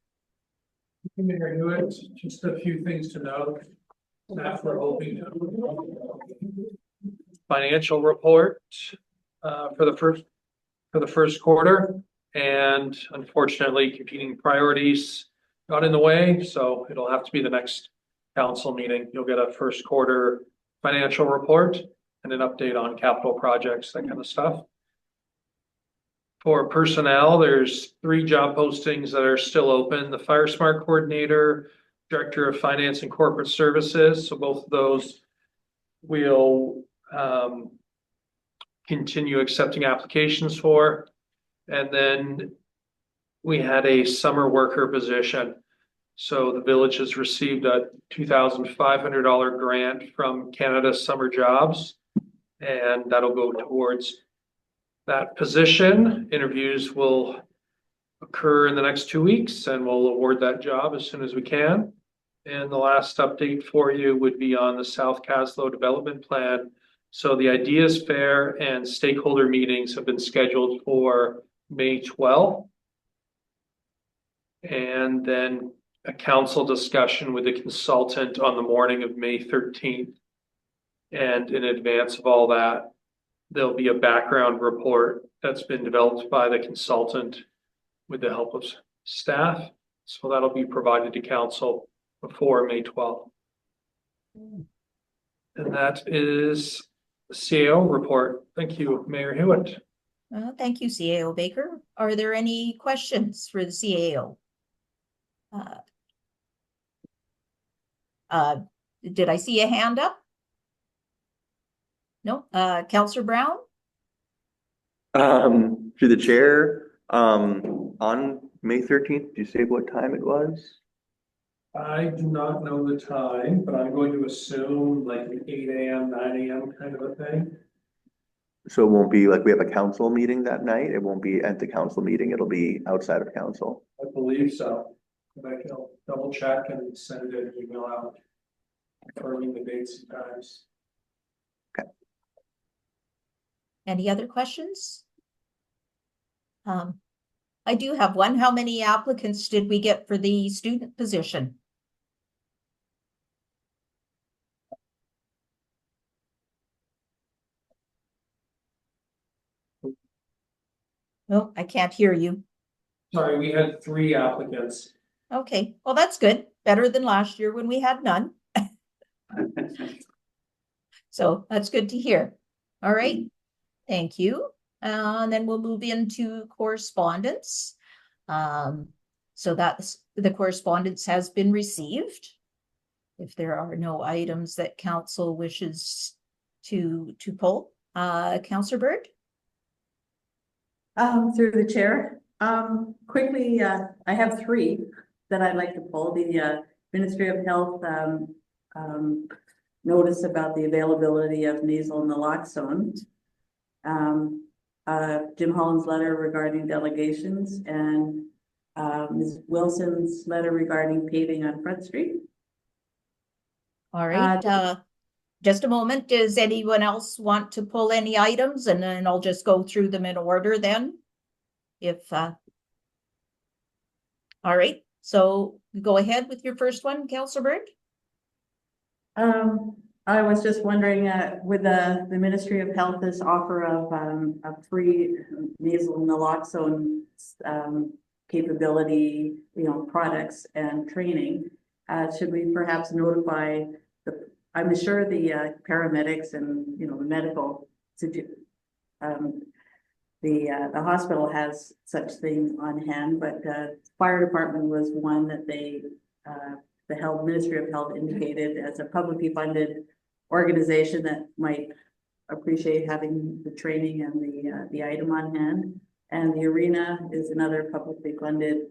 Mayor Hewitt, just a few things to note. Staff were hoping to financial report for the first quarter, and unfortunately competing priorities got in the way, so it'll have to be the next council meeting. You'll get a first quarter financial report and an update on capital projects, that kind of stuff. For personnel, there's 3 job postings that are still open: the Fire Smart Coordinator, Director of Finance and Corporate Services. So both of those will continue accepting applications for. And then we had a summer worker position. So the village has received a $2,500 grant from Canada Summer Jobs, and that'll go towards that position. Interviews will occur in the next 2 weeks, and we'll award that job as soon as we can. And the last update for you would be on the South Kaslo Development Plan. So the Ideas Fair and stakeholder meetings have been scheduled for May 12th. And then a council discussion with the consultant on the morning of May 13th. And in advance of all that, there'll be a background report that's been developed by the consultant with the help of staff. So that'll be provided to council before May 12th. And that is the CAO report. Thank you, Mayor Hewitt. Thank you, CAO Baker. Are there any questions for the CAO? Did I see a hand up? No, Councillor Brown? Through the chair, on May 13th, did you say what time it was? I do not know the time, but I'm going to assume like 8 a.m., 9 a.m. kind of a thing. So it won't be like we have a council meeting that night. It won't be at the council meeting. It'll be outside of council. I believe so. But I can double check and send an email out confirming the dates and times. Any other questions? I do have one. How many applicants did we get for the student position? Oh, I can't hear you. Sorry, we had 3 applicants. Okay, well, that's good. Better than last year when we had none. So that's good to hear. All right, thank you. And then we'll move into correspondence. So that's the correspondence has been received. if there are no items that council wishes to pull, Councillor Bird? Through the chair, quickly, I have three that I'd like to pull. The Ministry of Health notice about the availability of nasal naloxone. Jim Holland's letter regarding delegations, and Ms. Wilson's letter regarding paving on Front Street. All right, just a moment. Does anyone else want to pull any items? And then I'll just go through them in order then. All right, so go ahead with your first one, Councillor Bird. I was just wondering, with the Ministry of Health's offer of a free nasal naloxone capability, products and training, should we perhaps notify I'm sure the paramedics and, the medical, the hospital has such thing on hand, but fire department was one that the Ministry of Health indicated as a publicly funded organization that might appreciate having the training and the item on hand. And the Arena is another publicly funded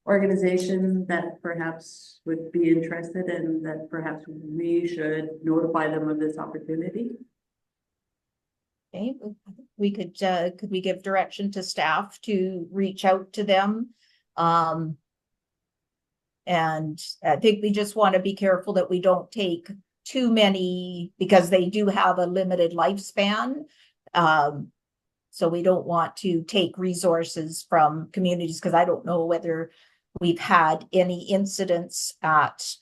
organization that perhaps would be interested, and that perhaps we should notify them of this opportunity. Okay, we could we give direction to staff to reach out to them? And I think we just want to be careful that we don't take too many, because they do have a limited lifespan. So we don't want to take resources from communities, because I don't know whether we've had any incidents at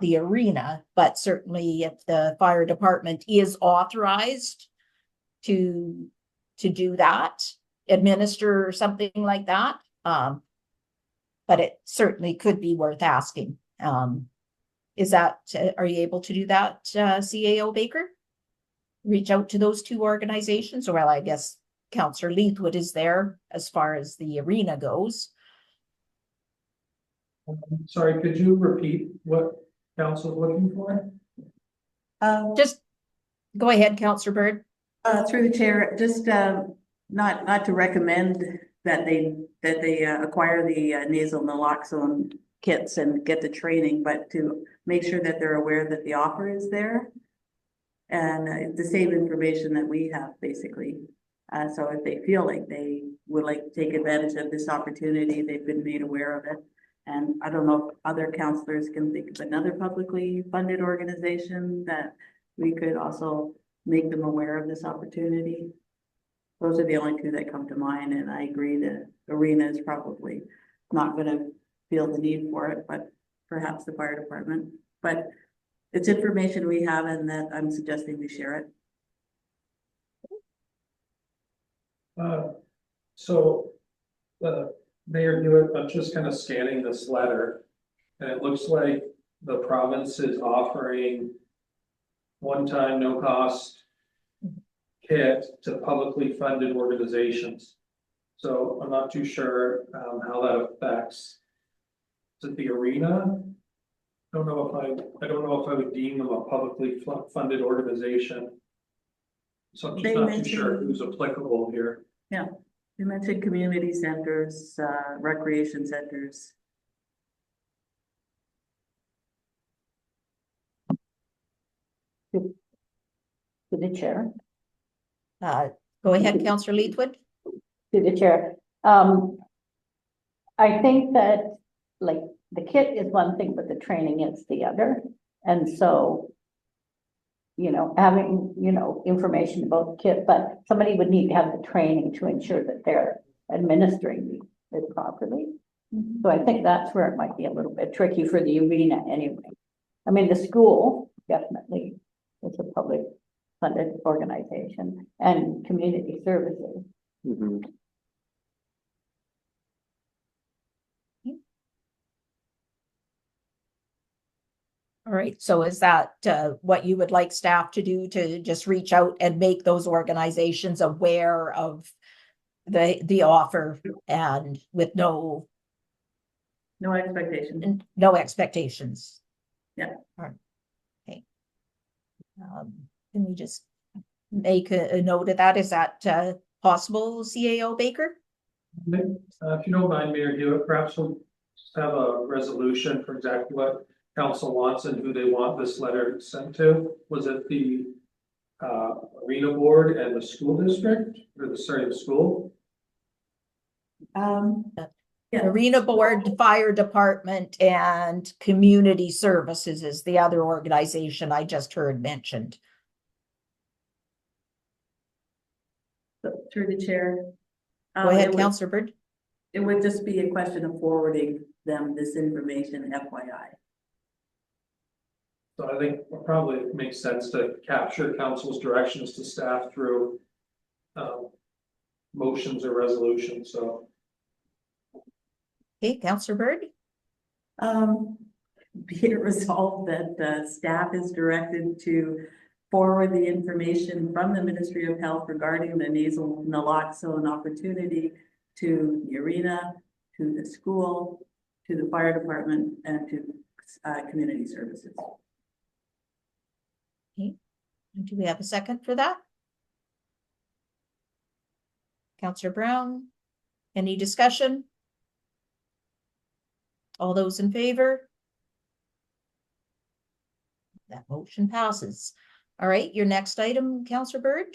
the Arena, but certainly if the fire department is authorized to do that, administer something like that. But it certainly could be worth asking. Are you able to do that, CAO Baker? Reach out to those two organizations, or well, I guess Councillor Leithwood is there as far as the Arena goes. Sorry, could you repeat what council's looking for? Just go ahead, Councillor Bird. Through the chair, just not to recommend that they acquire the nasal naloxone kits and get the training, but to make sure that they're aware that the offer is there, and the same information that we have, basically. So if they feel like they would like to take advantage of this opportunity, they've been made aware of it. And I don't know if other councillors can think of another publicly funded organization that we could also make them aware of this opportunity. Those are the only two that come to mind, and I agree that Arena is probably not going to feel the need for it, but perhaps the fire department. But it's information we have, and that I'm suggesting we share it. Mayor Hewitt, I'm just kind of scanning this letter, and it looks like the province is offering one-time, no-cost kit to publicly funded organizations. So I'm not too sure how that affects the Arena. I don't know if I would deem them a publicly funded organization. So I'm just not too sure who's applicable here. Yeah, you mentioned community centers, recreation centers. To the chair. Go ahead, Councillor Leithwood. To the chair. I think that, like, the kit is one thing, but the training is the other. And so, having, information about the kit, but somebody would need to have the training to ensure that they're administering it properly. So I think that's where it might be a little bit tricky for the Arena anyway. I mean, the school definitely is a public funded organization, and community services. Mhm. All right, so is that what you would like staff to do, to just reach out and make those organizations aware of the offer, and with No expectation. no expectations? Yeah. All right. Can we just make a note of that? Is that possible, CAO Baker? If you don't mind, Mayor Hewitt, perhaps we'll just have a resolution for exactly what council wants and who they want this letter sent to. Was it the arena board and the school district, or the school? Yeah. Arena Board, the Fire Department, and Community Services is the other organization I just heard mentioned. Through the chair. Go ahead, Councillor Bird. It would just be a question of forwarding them this information, FYI. So I think it probably makes sense to capture council's directions to staff through motions or resolutions, so. Okay, Councillor Bird. Be it resolved that staff is directed to forward the information from the Ministry of Health regarding the nasal naloxone opportunity to the arena, to the school, to the fire department, and to community services. Okay. Do we have a second for that? Councillor Brown, any discussion? All those in favor? That motion passes. All right, your next item, Councillor Bird?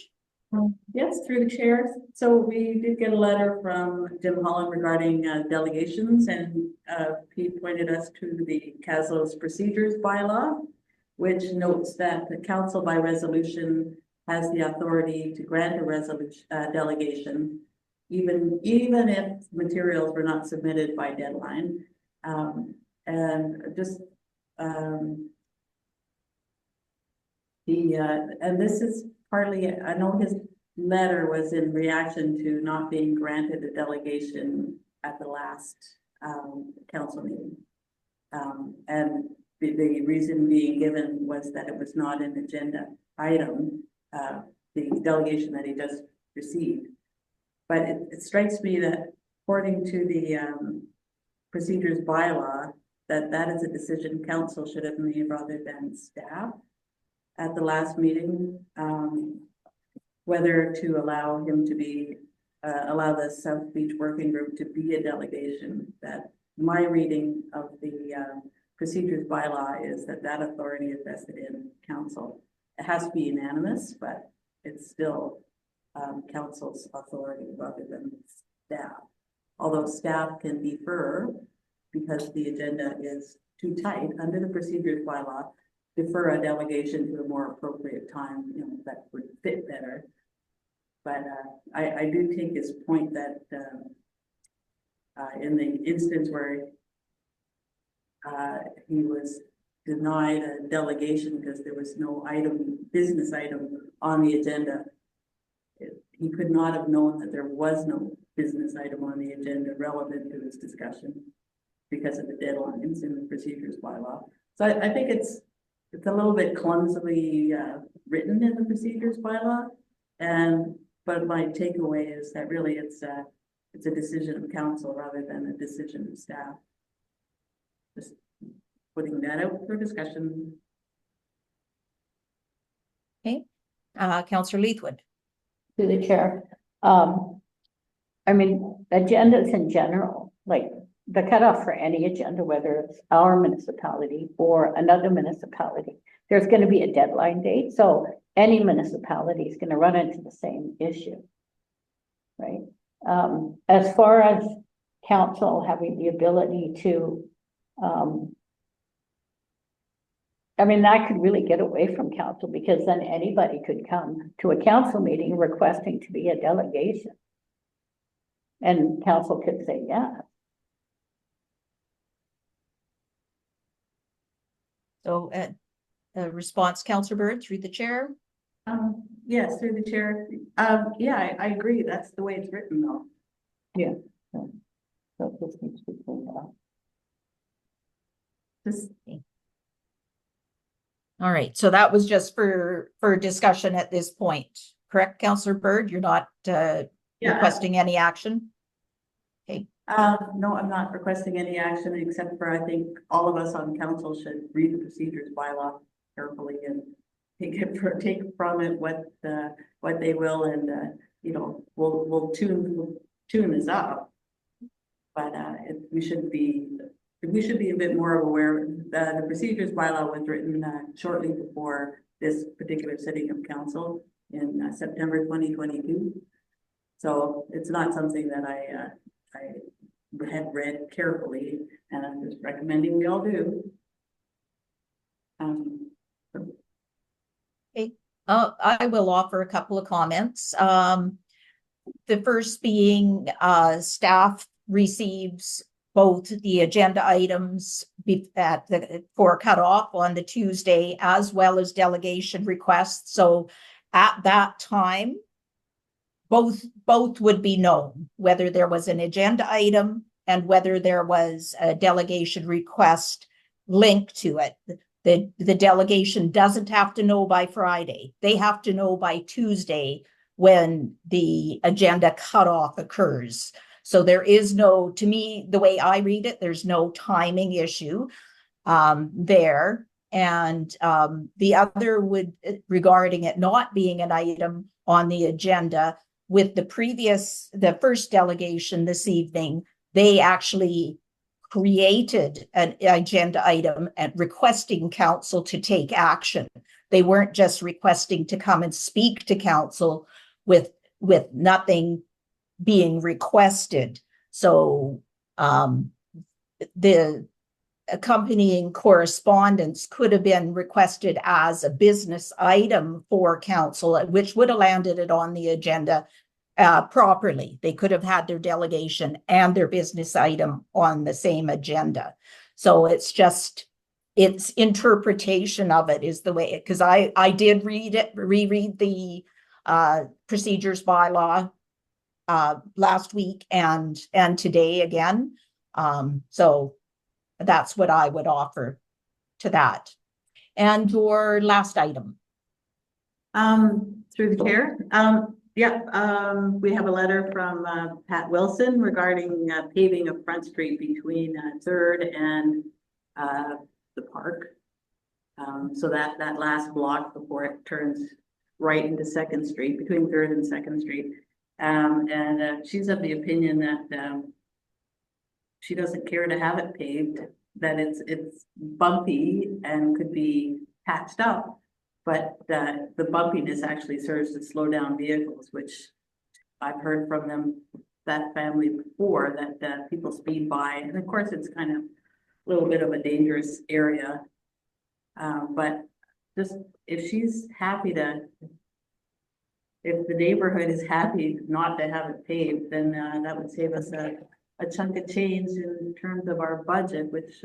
Yes, through the chair. So we did get a letter from Jim Holland regarding delegations, and he pointed us to the Kaslo's procedures bylaw, which notes that the council by resolution has the authority to grant a resolution delegation, even if materials were not submitted by deadline. And just and this is partly, I know his letter was in reaction to not being granted a delegation at the last council meeting. And the reason being given was that it was not an agenda item, the delegation that he just received. But it strikes me that according to the procedures bylaw, that is a decision council should have made rather than staff at the last meeting, whether to allow him to be, allow the South Beach Working Group to be a delegation. That my reading of the procedures bylaw is that authority is vested in council. It has to be unanimous, but it's still council's authority rather than staff. Although staff can defer because the agenda is too tight under the procedures bylaw, defer a delegation to a more appropriate time, that would fit better. But I do take his point that in the instance where he was denied a delegation because there was no business item on the agenda, he could not have known that there was no business item on the agenda relevant to this discussion because of the deadlines in the procedures bylaw. So I think it's a little bit clumsily written in the procedures bylaw, but my takeaway is that really it's a decision of council rather than a decision of staff. Just putting that out for discussion. Okay, Councillor Leithwood. To the chair. I mean, agendas in general, like the cutoff for any agenda, whether it's our municipality or another municipality, there's going to be a deadline date. So any municipality is going to run into the same issue, right? As far as council having the ability to, I mean, that could really get away from council because then anybody could come to a council meeting requesting to be a delegation. And council could say, yeah. So a response, Councillor Bird, through the chair. Yes, through the chair. Yeah, I agree. That's the way it's written though. Yeah. So this needs to be cleaned up. Just All right, so that was just for discussion at this point, correct, Councillor Bird? You're not requesting any action? Okay. No, I'm not requesting any action except for I think all of us on council should read the procedures bylaw carefully and take from it what they will, and, you know, we'll tune this up. But, we should be a bit more aware. The procedures bylaw was written, shortly before this particular sitting of council in September 2022. So it's not something that I had read carefully, and I'm just recommending we all do. I will offer a couple of comments. The first being, staff receives both the agenda items for cutoff on the Tuesday, as well as delegation requests. So at that time, both would be known, whether there was an agenda item and whether there was a delegation request linked to it. The delegation doesn't have to know by Friday. They have to know by Tuesday when the agenda cutoff occurs. So there is no, to me, the way I read it, there's no timing issue there. And the other would, regarding it not being an item on the agenda, with the first delegation this evening, they actually created an agenda item and requesting council to take action. They weren't just requesting to come and speak to council with nothing being requested. So the accompanying correspondence could have been requested as a business item for council, which would have landed it on the agenda properly. They could have had their delegation and their business item on the same agenda. So it's just, its interpretation of it is the way, because I did reread the procedures bylaw last week and today again. So that's what I would offer to that. And your last item. Through the chair. We have a letter from Pat Wilson regarding paving of Front Street between 3rd and the park. So that last block before it turns right into 2nd Street, between 3rd and 2nd Street. And she's of the opinion that she doesn't care to have it paved, that it's bumpy and could be patched up. But the bumpiness actually serves to slow down vehicles, which I've heard from that family before, that people speed by. And of course, it's kind of a little bit of a dangerous area. But just if she's happy if the neighborhood is happy not to have it paved, then that would save us a chunk of change in terms of our budget, which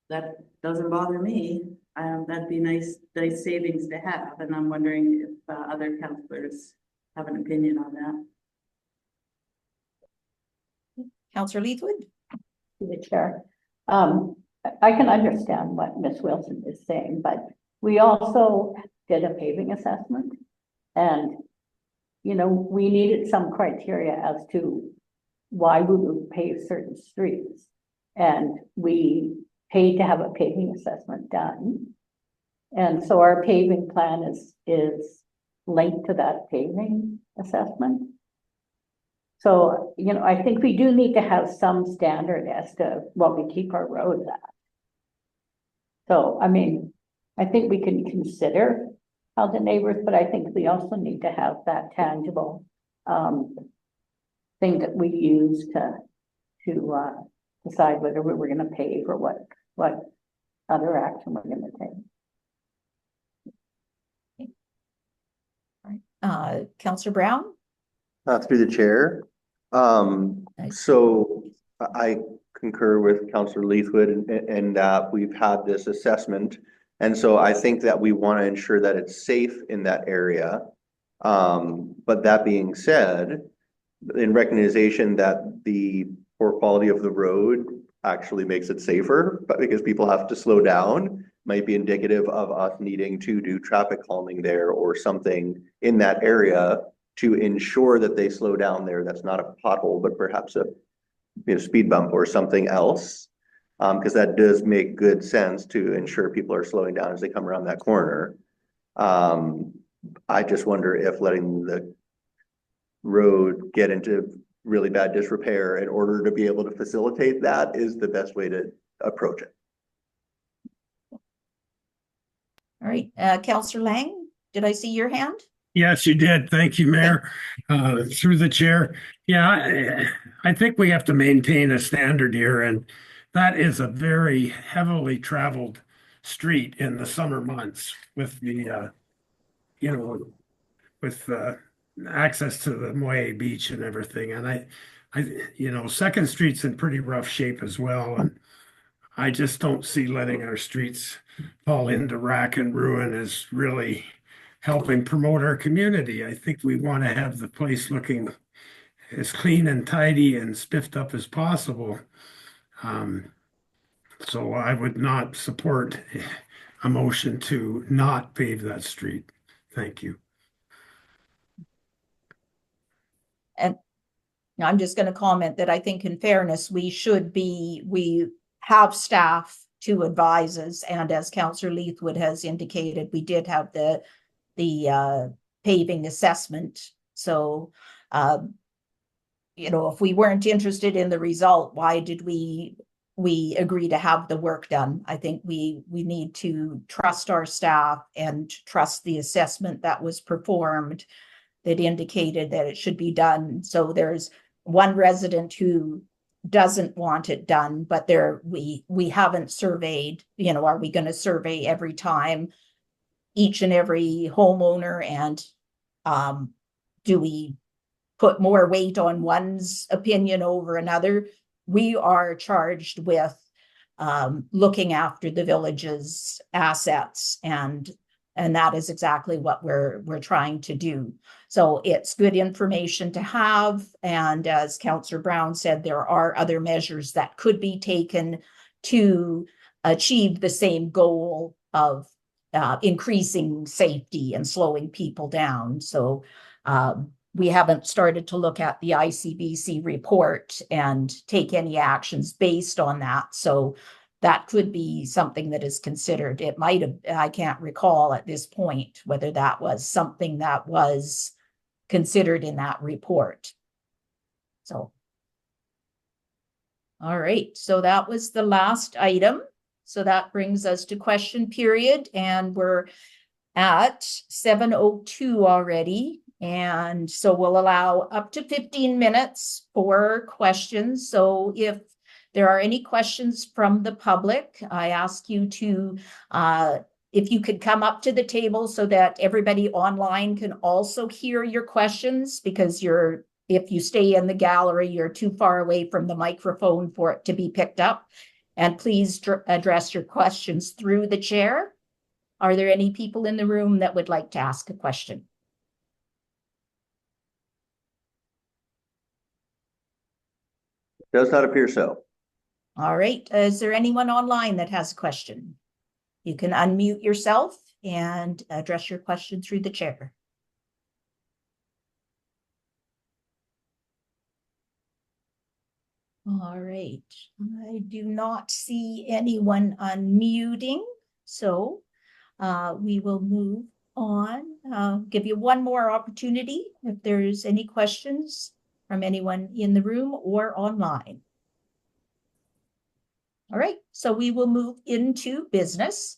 that doesn't bother me. That'd be nice savings to have, and I'm wondering if other councillors have an opinion on that. Councillor Leithwood? To the chair. I can understand what Ms. Wilson is saying, but we also did a paving assessment, and we needed some criteria as to why we would pave certain streets, and we paid to have a paving assessment done. And so our paving plan is linked to that paving assessment. So, I think we do need to have some standard as to what we keep our roads at. So, I mean, I think we can consider how the neighbors, but I think we also need to have that tangible thing that we use to decide whether we're going to pave or what other action we're going to take. Councillor Brown? Through the chair. So I concur with Councillor Leithwood and that we've had this assessment. And so I think that we want to ensure that it's safe in that area. But that being said, in recognition that the poor quality of the road actually makes it safer, but because people have to slow down, might be indicative of us needing to do traffic calming there or something in that area to ensure that they slow down there. That's not a pothole, but perhaps a speed bump or something else. Because that does make good sense to ensure people are slowing down as they come around that corner. I just wonder if letting the road get into really bad disrepair in order to be able to facilitate that is the best way to approach it. All right, Counselor Lang, did I see your hand? Yes, you did. Thank you, Mayor. Through the chair. Yeah, I think we have to maintain a standard here, and that is a very heavily traveled street in the summer months with the, with access to the Moe Beach and everything. And Second Street's in pretty rough shape as well. And I just don't see letting our streets fall into rack and ruin as really helping promote our community. I think we want to have the place looking as clean and tidy and spiffed up as possible. So I would not support a motion to not pave that street. Thank you. And I'm just going to comment that I think in fairness, we have staff to advise us. And as Councillor Leithwood has indicated, we did have the paving assessment. So, if we weren't interested in the result, why did we agree to have the work done? I think we need to trust our staff and trust the assessment that was performed that indicated that it should be done. So there's one resident who doesn't want it done, but we haven't surveyed, are we going to survey every time each and every homeowner? And do we put more weight on one's opinion over another? We are charged with looking after the village's assets, and that is exactly what we're trying to do. So it's good information to have. And as Councillor Brown said, there are other measures that could be taken to achieve the same goal of increasing safety and slowing people down. So we haven't started to look at the ICBC report and take any actions based on that. So that could be something that is considered. It might have, I can't recall at this point whether that was something that was considered in that report. So, all right, so that was the last item. So that brings us to question period, and we're at 7:02 already. And so we'll allow up to 15 minutes for questions. So if there are any questions from the public, I ask you to, if you could come up to the table so that everybody online can also hear your questions, because if you stay in the gallery, you're too far away from the microphone for it to be picked up. And please address your questions through the chair. Are there any people in the room that would like to ask a question? Does not appear so. All right. Is there anyone online that has a question? You can unmute yourself and address your question through the chair. All right. I do not see anyone unmuting, so we will move on. I'll give you one more opportunity if there's any questions from anyone in the room or online. All right, so we will move into business.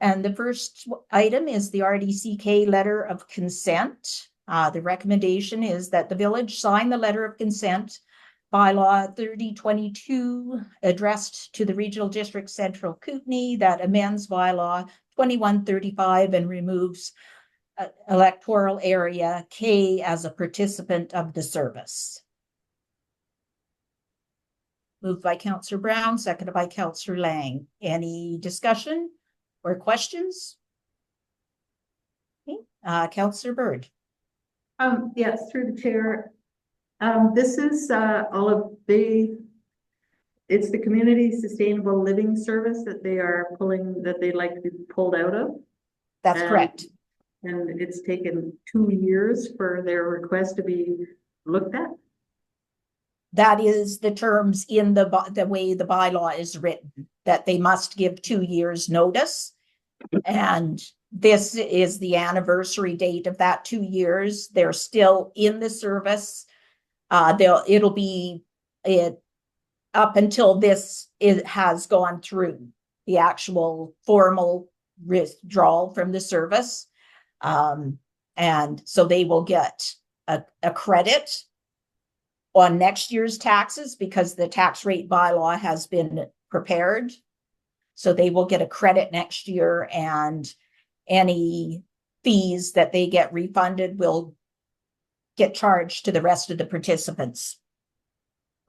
And the first item is the RDCK letter of consent. The recommendation is that the village sign the letter of consent bylaw 3022 addressed to the Regional District Central Kootenay that amends bylaw 2135 and removes electoral area K as a participant of the service. Moved by Councillor Brown, seconded by Councillor Lang. Any discussion or questions? Okay. Councillor Bird. Yes, through the chair. This is it's the community sustainable living service that they'd like to be pulled out of. That's correct. And it's taken 2 years for their request to be looked at. that is the terms in the way the bylaw is written, that they must give 2 years notice. And this is the anniversary date of that 2 years. They're still in the service. It'll be it up until it has gone through the actual formal withdrawal from the service. And so they will get a credit on next year's taxes because the tax rate bylaw has been prepared. So they will get a credit next year, and any fees that they get refunded will get charged to the rest of the participants.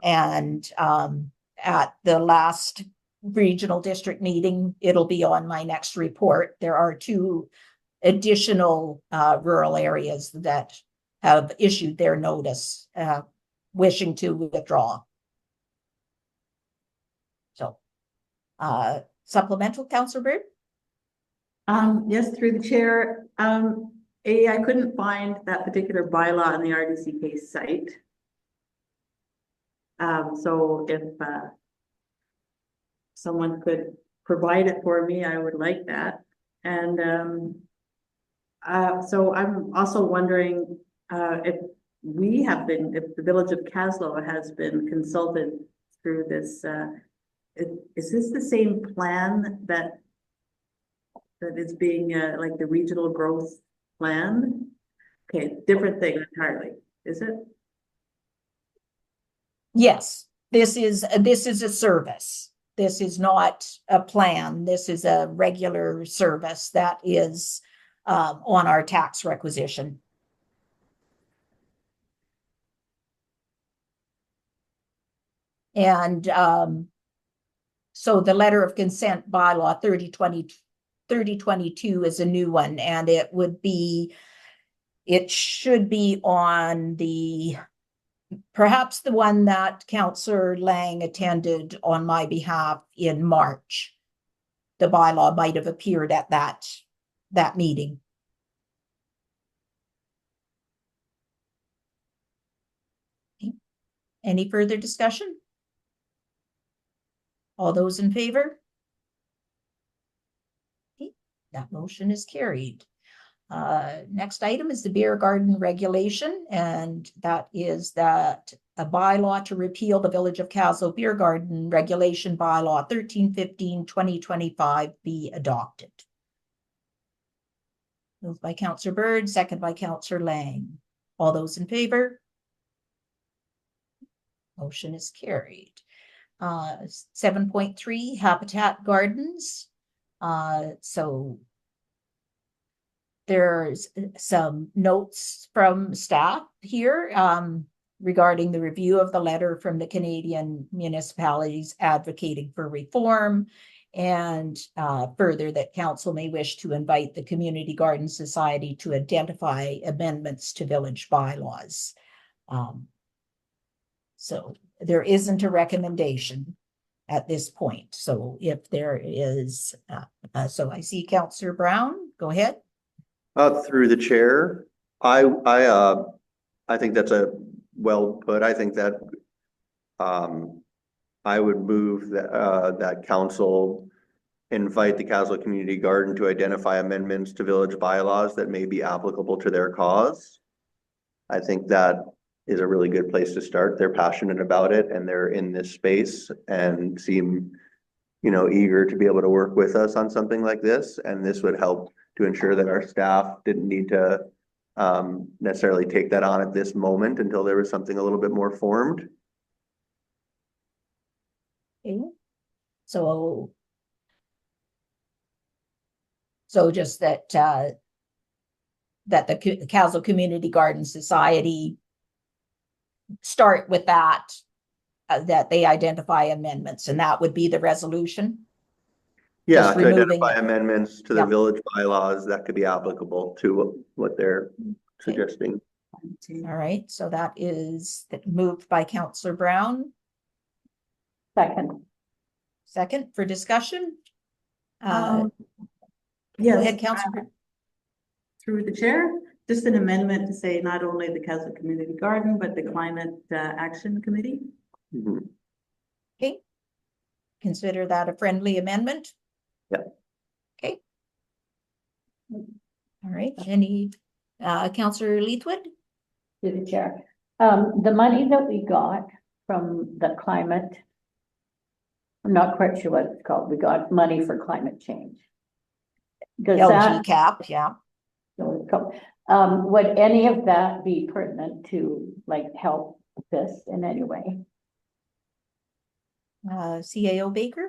And at the last regional district meeting, it'll be on my next report. There are 2 additional rural areas that have issued their notice wishing to withdraw. So supplemental, Councillor Bird? Yes, through the chair. I couldn't find that particular bylaw on the RDCK site. So if someone could provide it for me, I would like that. And so I'm also wondering if the village of Kaslo has been consulted through this. Is this the same plan that is being like the regional growth plan? Okay, different thing entirely, is it? Yes, this is a service. This is not a plan. This is a regular service that is on our tax requisition. And so the letter of consent bylaw 3022 is a new one, and it should be on perhaps the one that Councillor Lang attended on my behalf in March. The bylaw might have appeared at that meeting. Okay. Any further discussion? All those in favor? Okay. That motion is carried. Next item is the beer garden regulation, and that is that a bylaw to repeal the Village of Kaslo beer garden regulation bylaw 1315/2025 be adopted. Moved by Councillor Bird, second by Councillor Lang. All those in favor? Motion is carried. 7.3 Habitat Gardens. So there's some notes from staff here regarding the review of the letter from the Canadian municipalities advocating for reform, and further that council may wish to invite the Community Garden Society to identify amendments to village bylaws. So there isn't a recommendation at this point. So if there is, so I see Councillor Brown, go ahead. Through the chair, I think that's a well put. I think that I would move that council invite the Kaslo Community Garden to identify amendments to village bylaws that may be applicable to their cause. I think that is a really good place to start. They're passionate about it, and they're in this space and seem, eager to be able to work with us on something like this. And this would help to ensure that our staff didn't need to necessarily take that on at this moment until there was something a little bit more formed. Okay. So just that the Kaslo Community Garden Society start with that they identify amendments, and that would be the resolution. Yeah, Just to removing identify amendments to the village bylaws that could be applicable to what they're suggesting. All right, so that is moved by Councillor Brown. Second for discussion. Go Yes, ahead, Councillor. through the chair. just an amendment to say not only the Kaslo Community Garden, but the Climate Action Committee. Mhm. Okay. Consider that a friendly amendment? Yeah. Okay. All right, any, Councillor Leithwood? To the chair. The money that we got from the climate, I'm not quite sure what it's called. We got money for climate change. Does LG that, cap, yeah. would any of that be pertinent to like help this in any way? CAO Baker?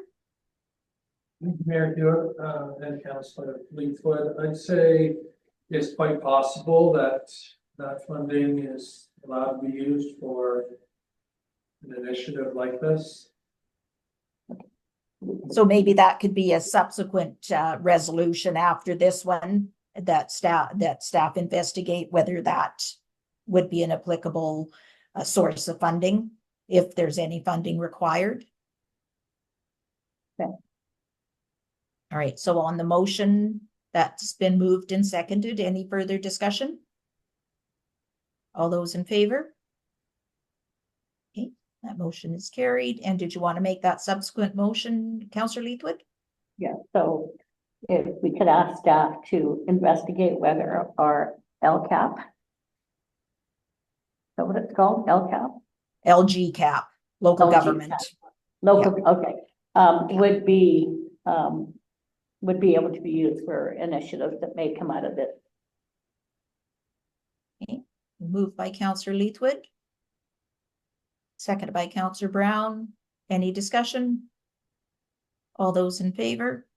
Mayor Hewitt, and Councillor Leithwood, I'd say it's quite possible that that funding is allowed to be used for an initiative like this. So maybe that could be a subsequent resolution after this one, that staff investigate whether that would be an applicable source of funding, if there's any funding required. Okay. All right, so on the motion that's been moved and seconded, any further discussion? All those in favor? Okay, that motion is carried. And did you want to make that subsequent motion, Councillor Leithwood? Yeah, so if we could ask staff to investigate whether our LCAP, is that what it's called, LCAP? LG cap, local LG government. cap. Local, okay, would be able to be used for initiatives that may come out of this. Okay. Moved by Councillor Leithwood. Seconded by Councillor Brown. Any discussion? All those in favor?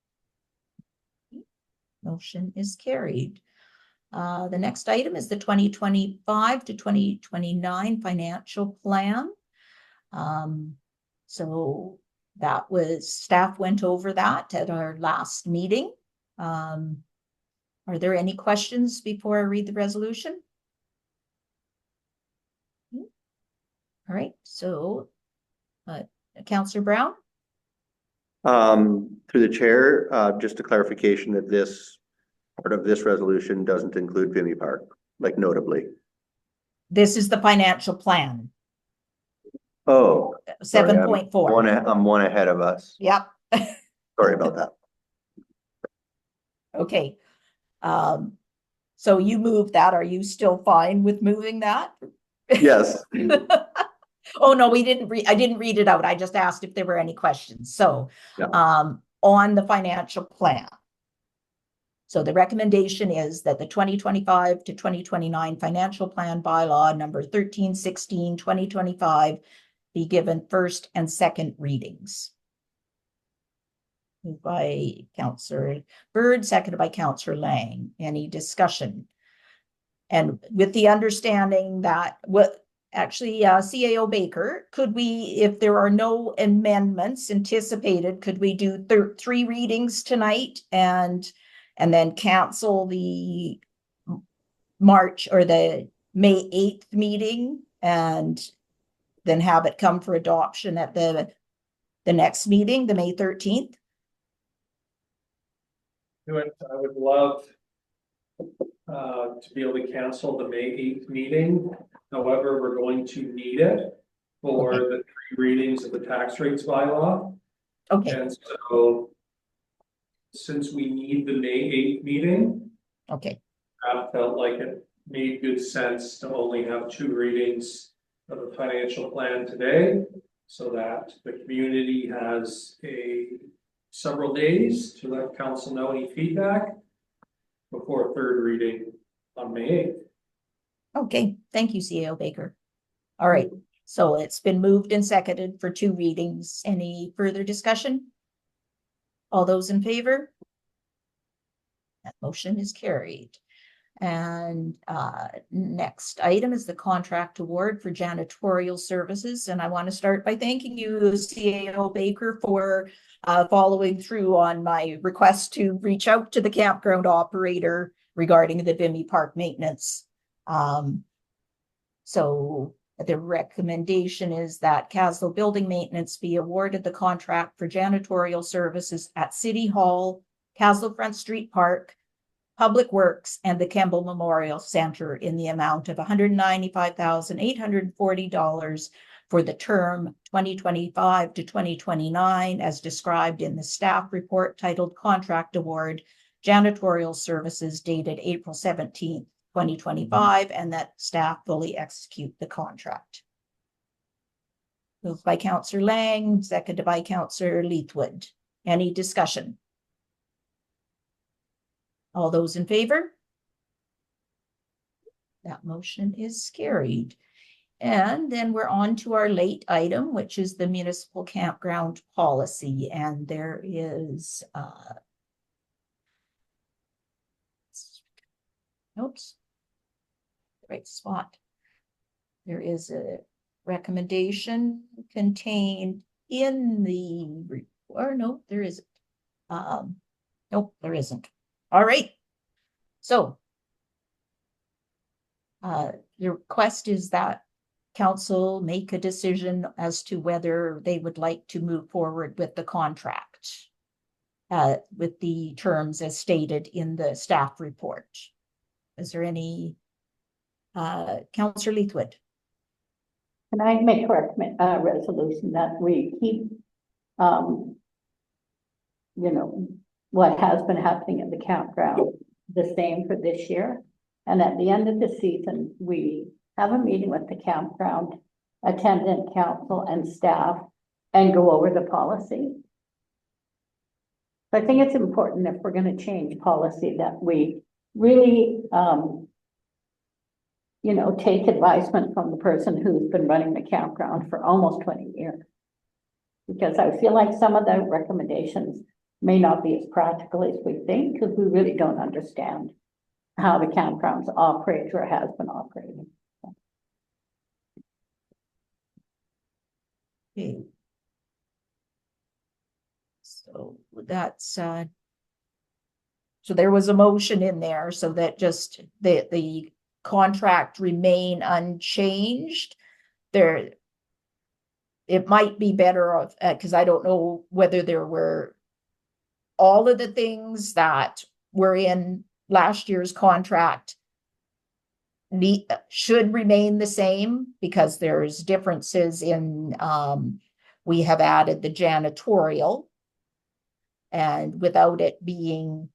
Motion is carried. The next item is the 2025 to 2029 financial plan. So that was, staff went over that at our last meeting. Are there any questions before I read the resolution? All right, so Councillor Brown? Through the chair, just a clarification that this part of this resolution doesn't include Vimy Park, like notably. This is the financial plan, Oh, sorry, 7.4. I'm one ahead of us. Yep. Sorry about that. Okay. So you moved that. Are you still fine with moving that? Yes. Oh, no, I didn't read it out. I just asked if there were any questions. So, Yeah. on the financial plan. So the recommendation is that the 2025 to 2029 financial plan bylaw number 1316, 2025 be given first and second readings. Moved by Councillor Bird, seconded by Councillor Lang. Any discussion? And with the understanding that CAO Baker, could we, if there are no amendments anticipated, could we do 3 readings tonight and then cancel the March or the May 8th meeting and then have it come for adoption at the next meeting, the May 13th? I would love to be able to cancel the May 8th meeting. However, we're going to need it for the 3 readings of the tax rates bylaw. Okay. And so since we need the May 8th meeting, Okay. I felt like it made good sense to only have 2 readings of the financial plan today, so that the community has several days to let council know any feedback before 3rd reading on May 8th. Okay, thank you, CAO Baker. All right, so it's been moved and seconded for 2 readings. Any further discussion? All those in favor? That motion is carried. And next item is the contract award for janitorial services. And I want to start by thanking you, CAO Baker, for following through on my request to reach out to the campground operator regarding the Vimy Park maintenance. So the recommendation is that Kaslo Building Maintenance be awarded the contract for janitorial services at City Hall, Kaslo Front Street Park, Public Works and the Kemble Memorial Center in the amount of $195,840 for the term 2025 to 2029, as described in the staff report titled Contract Award, Janitorial Services dated April 17th, 2025, and that staff fully execute the contract. Moved by Councillor Lang, seconded by Councillor Leithwood. Any discussion? All those in favor? That motion is carried. And then we're on to our late item, which is the municipal campground policy. And there is, oops, right spot. There is a recommendation contained in the, or no, there isn't. Nope, there isn't. All right. So the request is that council make a decision as to whether they would like to move forward with the contract with the terms as stated in the staff report. Is there any, Councillor Leithwood? Can I make a resolution that we keep, you know, what has been happening at the campground the same for this year? And at the end of the season, we have a meeting with the campground attendant, council, and staff and go over the policy. So I think it's important if we're going to change policy that we really, you know, take advisement from the person who's been running the campground for almost 20 years. Because I feel like some of the recommendations may not be as practical as we think, because we really don't understand how the campgrounds operate or has been operating. Okay. So that's, so there was a motion in there so that just the contract remain unchanged. There, it might be better off, because I don't know whether there were all of the things that were in last year's contract should remain the same, because there's differences in, we have added the janitorial, and without it being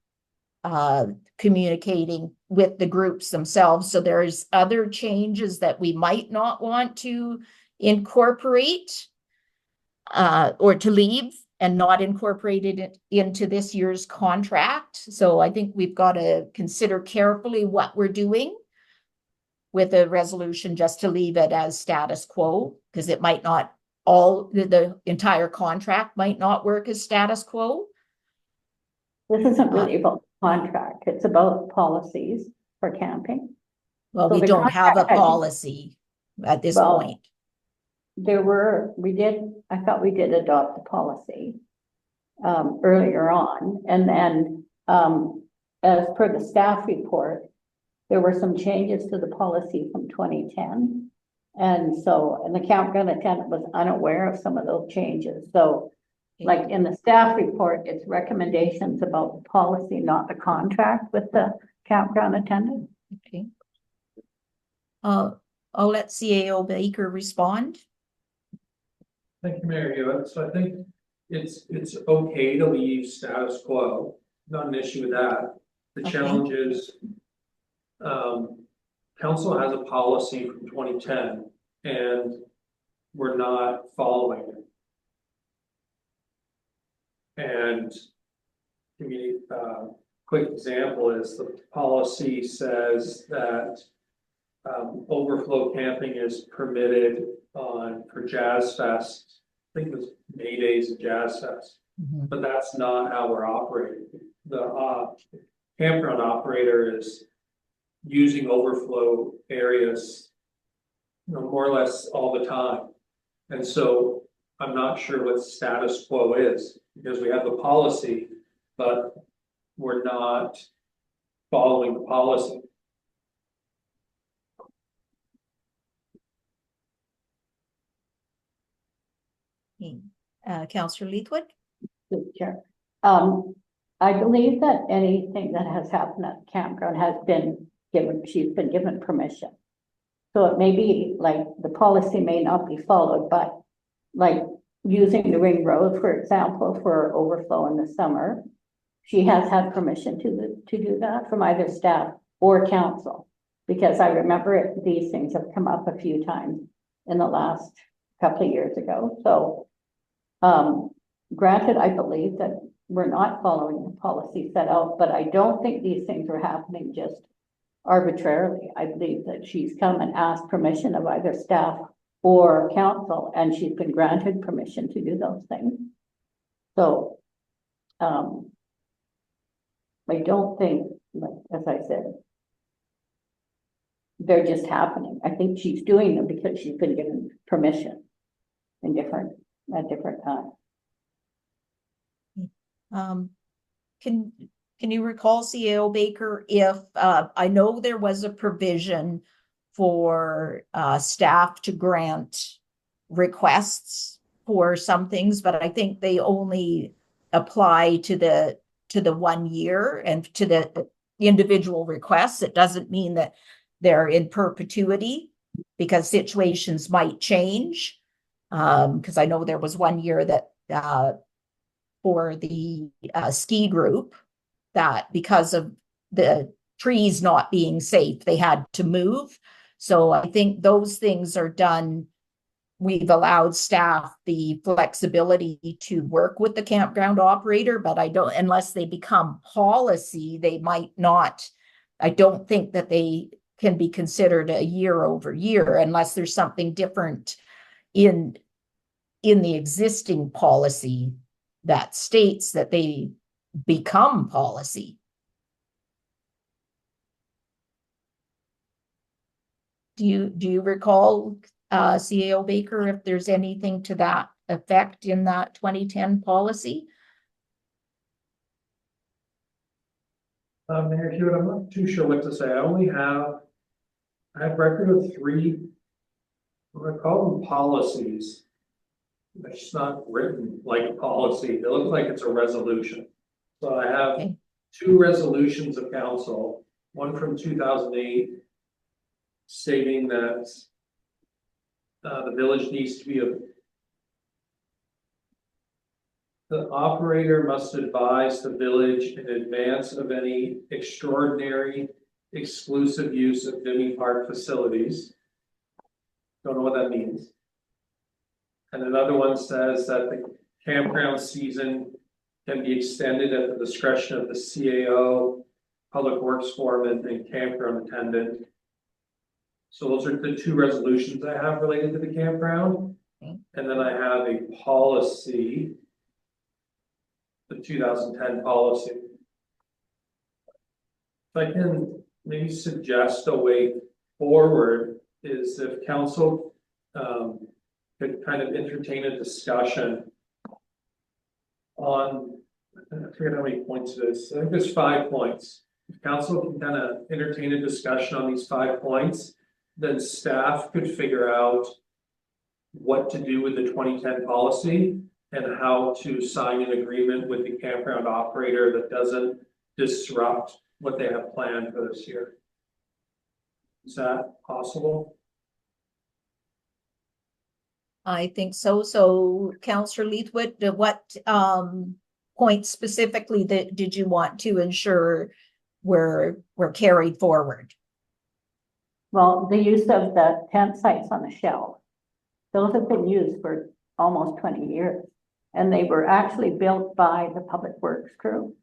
communicating with the groups themselves. So there's other changes that we might not want to incorporate or to leave and not incorporated it into this year's contract. So I think we've got to consider carefully what we're doing with a resolution just to leave it as status quo, because it might not the entire contract might not work as status quo. This isn't really about contract, it's about policies for camping. Well, So we the don't have a contract, policy at this point. I thought we did adopt a policy earlier on, and then as per the staff report, there were some changes to the policy from 2010. And the campground attendant was unaware of some of those changes. So like in the staff report, it's recommendations about the policy, not the contract with the campground attendant. Okay. I'll let CAO Baker respond. Thank you, Mayor Hewitt. So I think it's okay to leave status quo, not an issue with that. The Okay. challenge is, council has a policy from 2010 and we're not following it. And to me, quick example is the policy says that overflow camping is permitted for Jazz Fest. I think it was May Days of Jazz Fest, but that's not how we're operating. The campground operator is using overflow areas, you know, more or less all the time. And so I'm not sure what status quo is, because we have the policy, but we're not following the policy. Councillor Leithwood? Good, Chair. I believe that anything that has happened at the campground has been given, she's been given permission. So it may be like the policy may not be followed, but like using the ring road, for example, for overflow in the summer. She has had permission to do that from either staff or council. Because I remember these things have come up a few times in the last couple of years ago. So granted, I believe that we're not following the policy set out, but I don't think these things are happening just arbitrarily. I believe that she's come and asked permission of either staff or council, and she's been granted permission to do those things. So I don't think, like, as I said, they're just happening. I think she's doing them because she's been given permission at different times. Can you recall, CAO Baker, if I know there was a provision for staff to grant requests for some things, but I think they only apply to the 1 year and to the individual requests. It doesn't mean that they're in perpetuity because situations might change. Because I know there was 1 year that for the ski group that because of the trees not being safe, they had to move. So I think those things are done. We've allowed staff the flexibility to work with the campground operator, but I don't, unless they become policy, they might not. I don't think that they can be considered a year over year unless there's something different in the existing policy that states that they become policy. Do you recall, CAO Baker, if there's anything to that effect in that 2010 policy? Mayor Hewitt, I'm not too sure what to say. I have record of 3, I call them policies. It's not written like a policy. It looks like it's a resolution. So I have Okay. 2 resolutions of council, one from 2008 stating that the village needs to be the operator must advise the village in advance of any extraordinary exclusive use of Vimy Park facilities. Don't know what that means. And another one says that the campground season can be extended at the discretion of the CAO, Public Works Foreman, and campground attendant. So those are the 2 resolutions I have related to the campground. Okay. And then I have a policy, the 2010 policy. If I can maybe suggest a way forward is if council could kind of entertain a discussion on, I forget how many points it is. I think there's 5 points. If council can kind of entertain a discussion on these 5 points, then staff could figure out what to do with the 2010 policy and how to sign an agreement with the campground operator that doesn't disrupt what they have planned for this year. Is that possible? I think so. So Councillor Leithwood, what points specifically that did you want to ensure were carried forward? Well, the use of the tent sites on the shelf, those have been used for almost 20 years. And they were actually built by the Public Works crew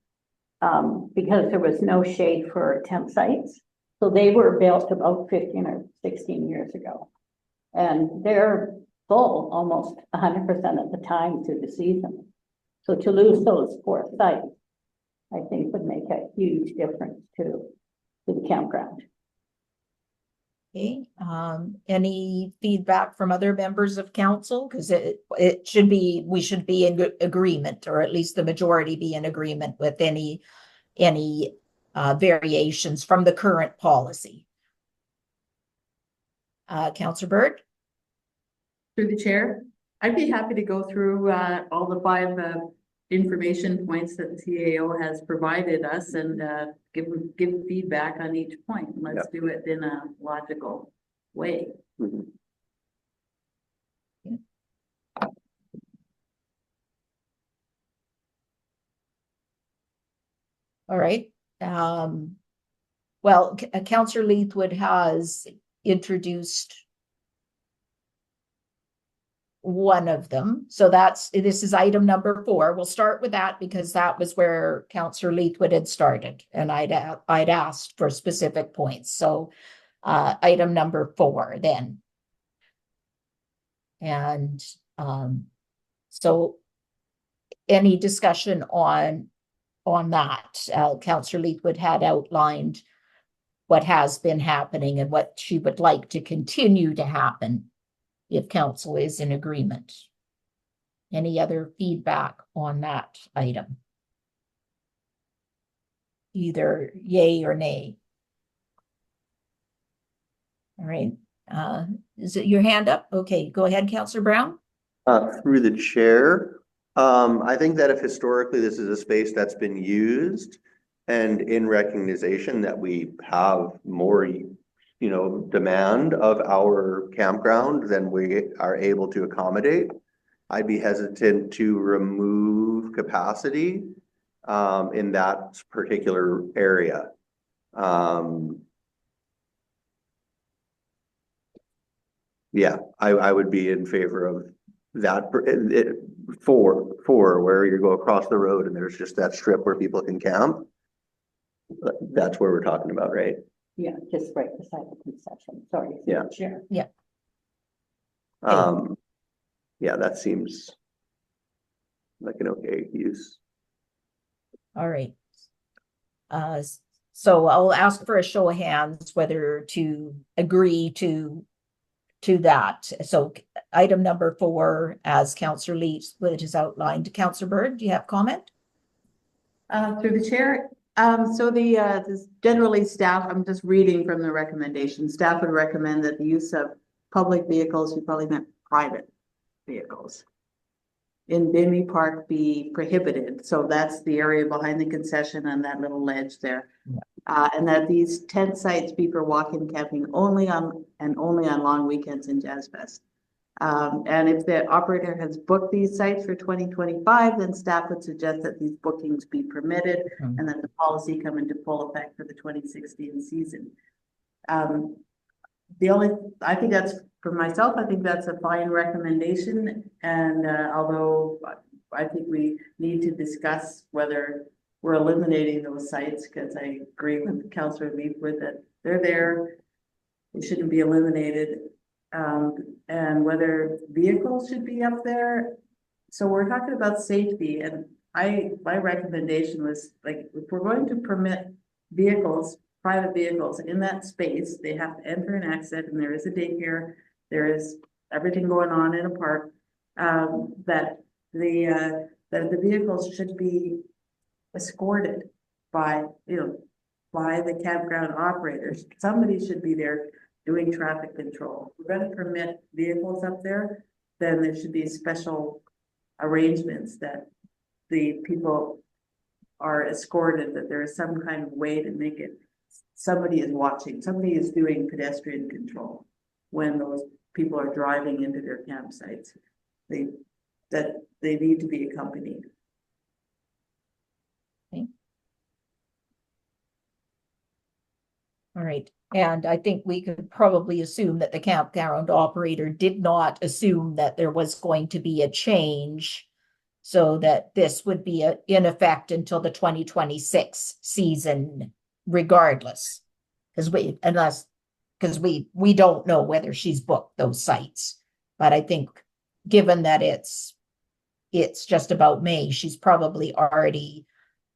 because there was no shade for tent sites. So they were built about 15 or 16 years ago. And they're full almost 100% of the time through the season. So to lose those 4 sites, I think would make a huge difference to the campground. Okay, any feedback from other members of council? Because it should be, we should be in agreement, or at least the majority be in agreement with any variations from the current policy. Councillor Bird? Through the chair, I'd be happy to go through all the 5 information points that the CAO has provided us and give feedback on each point. Let's do it in a logical way. Mhm. All right. Well, Councillor Leithwood has introduced one of them. So this is item number 4. We'll start with that because that was where Councillor Leithwood had started and I'd asked for specific points. So item number 4 then. And so any discussion on that? Councillor Leithwood had outlined what has been happening and what she would like to continue to happen if council is in agreement. Any other feedback on that item? Either yay or nay. All right. Is it your hand up? Okay, go ahead, Councillor Brown. Through the chair, I think that if historically this is a space that's been used and in recognition that we have more, demand of our campground than we are able to accommodate, I'd be hesitant to remove capacity in that particular area. Yeah, I would be in favor of that for where you go across the road and there's just that strip where people can camp. That's where we're talking about, right? Yeah, just right beside the concession, sorry. Yeah. Chair. Yeah. Yeah, that seems like an okay use. All right. So I'll ask for a show of hands whether to agree to that. So item number 4, as Councillor Leithwood has outlined. Councillor Bird, do you have comment? Through the chair, so this generally staff, I'm just reading from the recommendation, staff would recommend that the use of public vehicles, you probably meant private vehicles, in Bimini Park be prohibited. So that's the area behind the concession and that little ledge there. And that these tent sites be for walk-in camping only on long weekends in Jazz Fest. And if the operator has booked these sites for 2025, then staff would suggest that these bookings be permitted and that the policy come into full effect for the 2016 season. I think that's, for myself, I think that's a fine recommendation. And although I think we need to discuss whether we're eliminating those sites, because I agree with Councillor Leithwood that they're there, they shouldn't be eliminated. And whether vehicles should be up there. So we're talking about safety, and my recommendation was, like, if we're going to permit vehicles, private vehicles in that space, they have to enter and exit, and there is a daycare, there is everything going on in a park, that the vehicles should be escorted by the campground operators. Somebody should be there doing traffic control. If we're going to permit vehicles up there, then there should be special arrangements that the people are escorted, that there is some kind of way to make it, somebody is watching, somebody is doing pedestrian control when those people are driving into their campsites. They need to be accompanied. Okay. All right. And I think we could probably assume that the campground operator did not assume that there was going to be a change, so that this would be in effect until the 2026 season, regardless. Because we don't know whether she's booked those sites. But I think given that it's just about May, she's probably already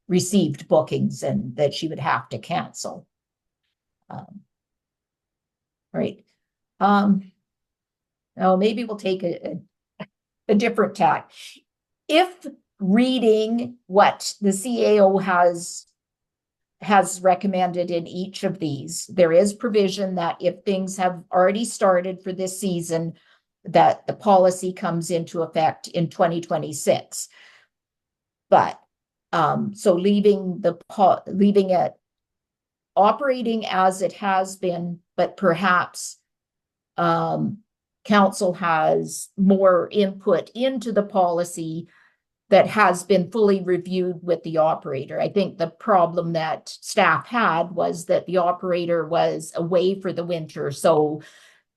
received bookings and that she would have to cancel. Right. Now maybe we'll take a different tack. If reading what the CAO has recommended in each of these, there is provision that if things have already started for this season, that the policy comes into effect in 2026. But, so leaving leaving it operating as it has been, but perhaps council has more input into the policy that has been fully reviewed with the operator. I think the problem that staff had was that the operator was away for the winter, so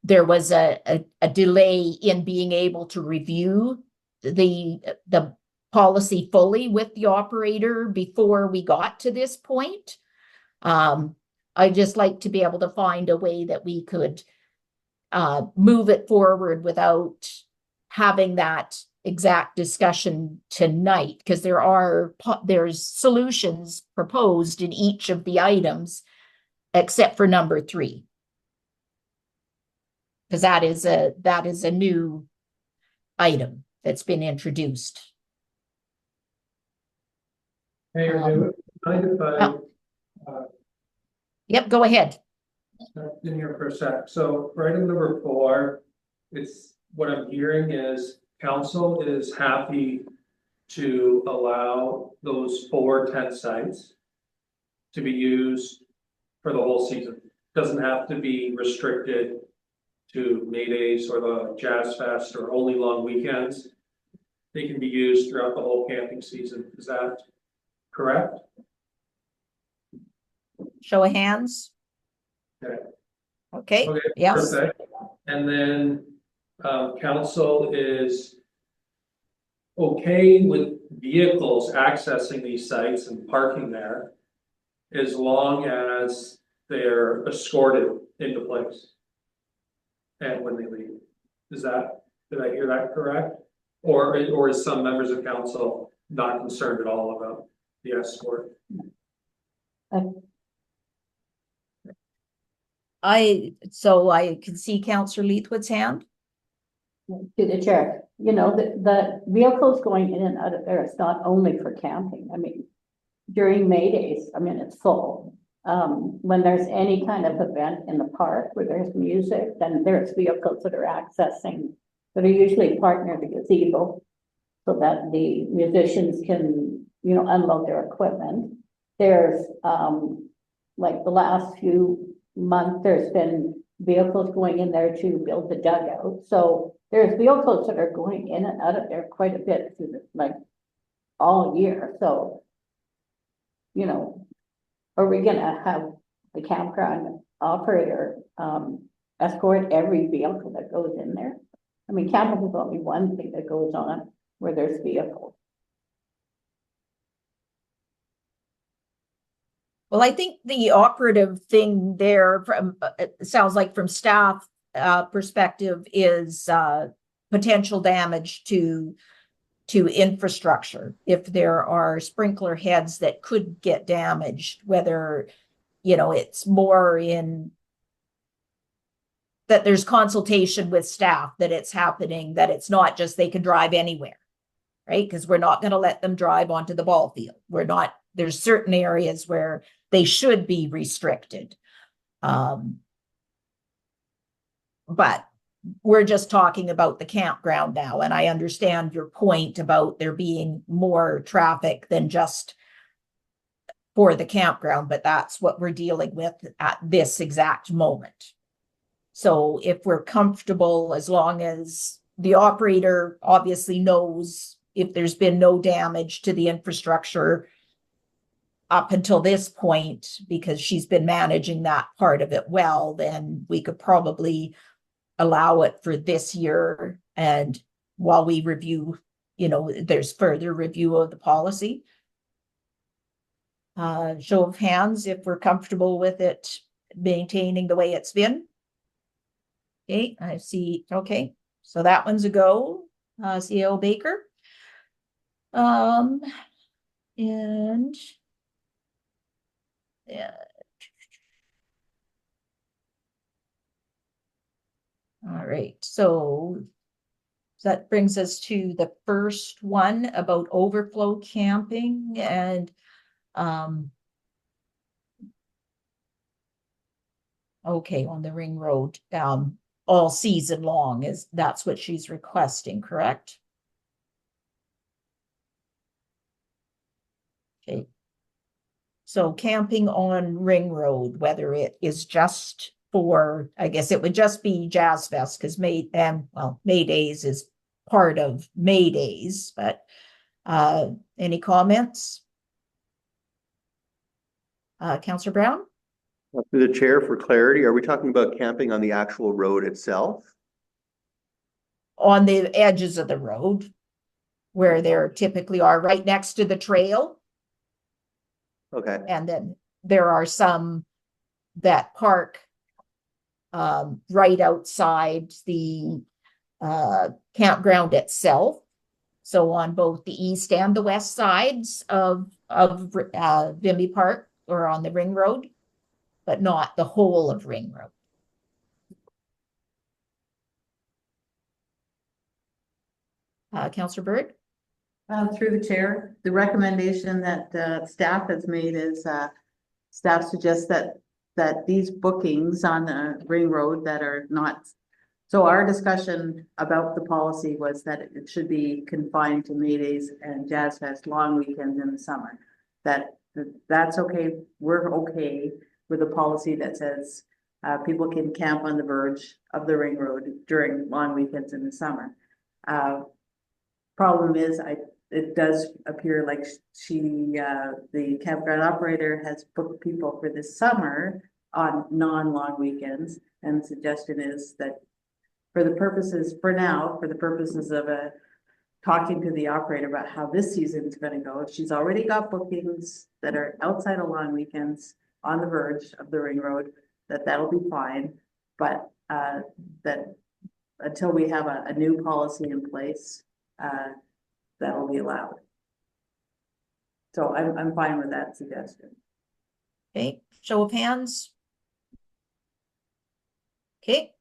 there was a delay in being able to review the policy fully with the operator before we got to this point. I'd just like to be able to find a way that we could move it forward without having that exact discussion tonight, because there's solutions proposed in each of the items except for number 3. Because that is a new item that's been introduced. Mayor, mind if Yep, go ahead. in here for a sec? So for item number 4, it's what I'm hearing is council is happy to allow those 4 tent sites to be used for the whole season. Doesn't have to be restricted to May Days or the Jazz Fest or only long weekends. They can be used throughout the whole camping season. Is that correct? Show of hands. Okay. Okay, Okay, yes. perfect. And then council is okay with vehicles accessing these sites and parking there as long as they're escorted into place. And when they leave. Did I hear that correct? Or is some members of council not concerned at all about the escort? So I can see Councillor Leithwood's hand. To the chair, the vehicles going in and out of there, it's not only for camping. I mean, during May Days, I mean, it's full. When there's any kind of event in the park where there's music, then there's vehicles that are accessing, that are usually parked near the gazebo so that the musicians can, unload their equipment. There's, like the last few months, there's been vehicles going in there to build the dugout. So there's vehicles that are going in and out of there quite a bit through all year. So, are we gonna have the campground operator escort every vehicle that goes in there? I mean, camping is only one thing that goes on where there's vehicles. Well, I think the operative thing there from it sounds like from staff perspective is potential damage to infrastructure. If there are sprinkler heads that could get damaged, whether it's more in that there's consultation with staff that it's happening, that it's not just they can drive anywhere, right? Because we're not going to let them drive onto the ball field. There's certain areas where they should be restricted. But we're just talking about the campground now. And I understand your point about there being more traffic than just for the campground, but that's what we're dealing with at this exact moment. So if we're comfortable, as long as the operator obviously knows if there's been no damage to the infrastructure up until this point, because she's been managing that part of it well, then we could probably allow it for this year. And while we review, there's further review of the policy. Show of hands if we're comfortable with it maintaining the way it's been. Okay, I see. Okay, so that one's a go. CAO Baker. And yeah. All right, so that brings us to the first one about overflow camping and okay, on the ring road, all season long that's what she's requesting, correct? Okay. So camping on Ring Road, whether it is just for, I guess it would just be Jazz Fest, because May Days is part of May Days, but any comments? Councillor Brown? Through the chair, for clarity, are we talking about camping on the actual road itself? On the edges of the road, where there typically are, right next to the trail. Okay, And then there are some that park right outside the campground itself. So on both the east and the west sides of Vimy Park, or on the Ring Road, but not the whole of Ring Road. Councillor Bird? Through the chair, the recommendation that staff has made is staff suggests that these bookings on the Ring Road that are not. So our discussion about the policy was that it should be confined to May Days and Jazz Fest long weekends in the summer. That's okay. We're okay with a policy that says people can camp on the verge of the Ring Road during long weekends in the summer. Problem is, it does appear like the campground operator has booked people for this summer on non-long weekends. And the suggestion is that for the purposes of talking to the operator about how this season is going to go, if she's already got bookings that are outside of long weekends on the verge of the Ring Road, that'll be fine. But that until we have a new policy in place, that'll be allowed. So I'm fine with that suggestion. Okay, show of hands. Okay.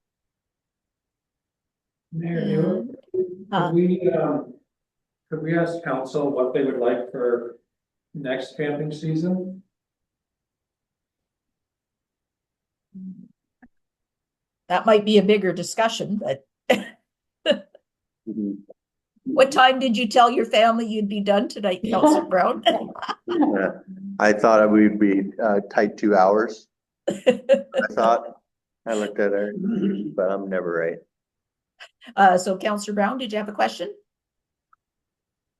Mayor, Uh, could we ask council what they would like for next camping season? That might be a bigger discussion, but Mhm. what time did you tell your family you'd be done tonight, Councillor Brown? Yeah. I thought we'd be tight 2 hours. I thought, I looked at her, but I'm never right. So Councillor Brown, did you have a question?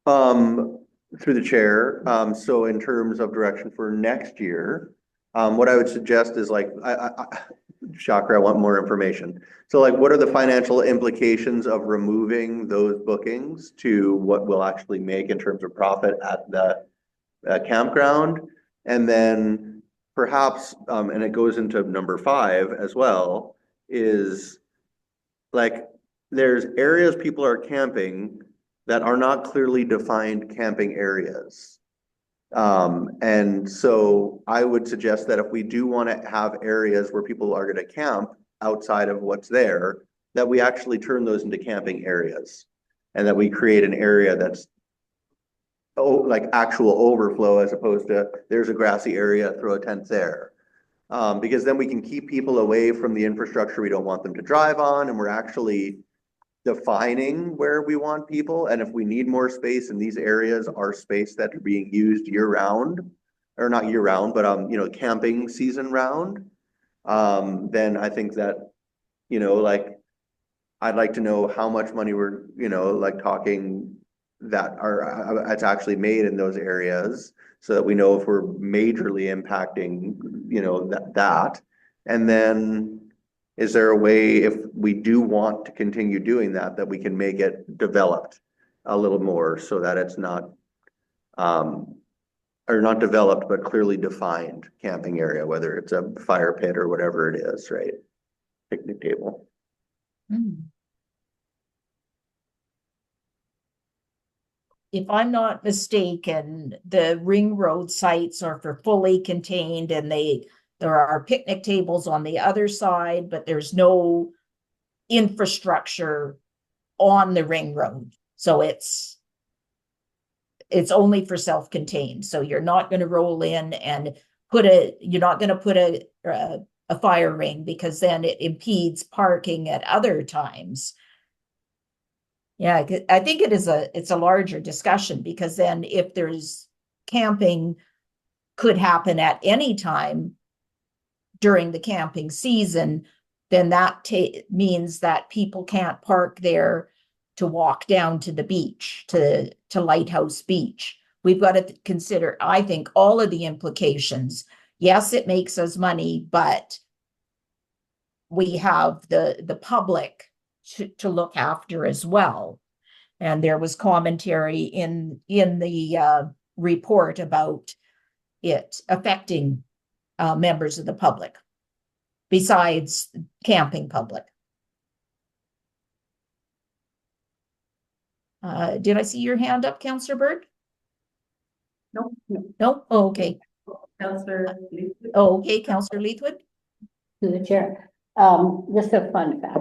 Through the chair, so in terms of direction for next year, what I would suggest is like, Chakra, I want more information. So like, what are the financial implications of removing those bookings to what we'll actually make in terms of profit at the campground? And then perhaps, and it goes into number 5 as well, is like, there's areas people are camping that are not clearly defined camping areas. And so I would suggest that if we do want to have areas where people are going to camp outside of what's there, that we actually turn those into camping areas, and that we create an area that's like actual overflow, as opposed to there's a grassy area, throw a tent there. Because then we can keep people away from the infrastructure we don't want them to drive on, and we're actually defining where we want people. And if we need more space in these areas, are space that are being used year round, or not year round, but camping season round, then I think that, like, I'd like to know how much money we're, like talking that are it's actually made in those areas, so that we know if we're majorly impacting, that. And then is there a way, if we do want to continue doing that, that we can make it developed a little more, so that it's not, or not developed, but clearly defined camping area, whether it's a fire pit or whatever it is, right? Picnic table. If I'm not mistaken, the Ring Road sites are for fully contained, and there are picnic tables on the other side, but there's no infrastructure on the Ring Road. So it's only for self-contained. So you're not going to roll in and you're not going to put a fire ring, because then it impedes parking at other times. Yeah, I think it's a larger discussion, because then if there's camping could happen at any time during the camping season, then that means that people can't park there to walk down to the beach, to Lighthouse Beach. We've got to consider, I think, all of the implications. Yes, it makes us money, but we have the public to look after as well. And there was commentary in the report about it affecting members of the public besides camping public. Did I see your hand up, Councillor Bird? No, no. No? Oh, okay. Councillor. Oh, okay, Councillor Leithwood? To the chair. Just a fun fact.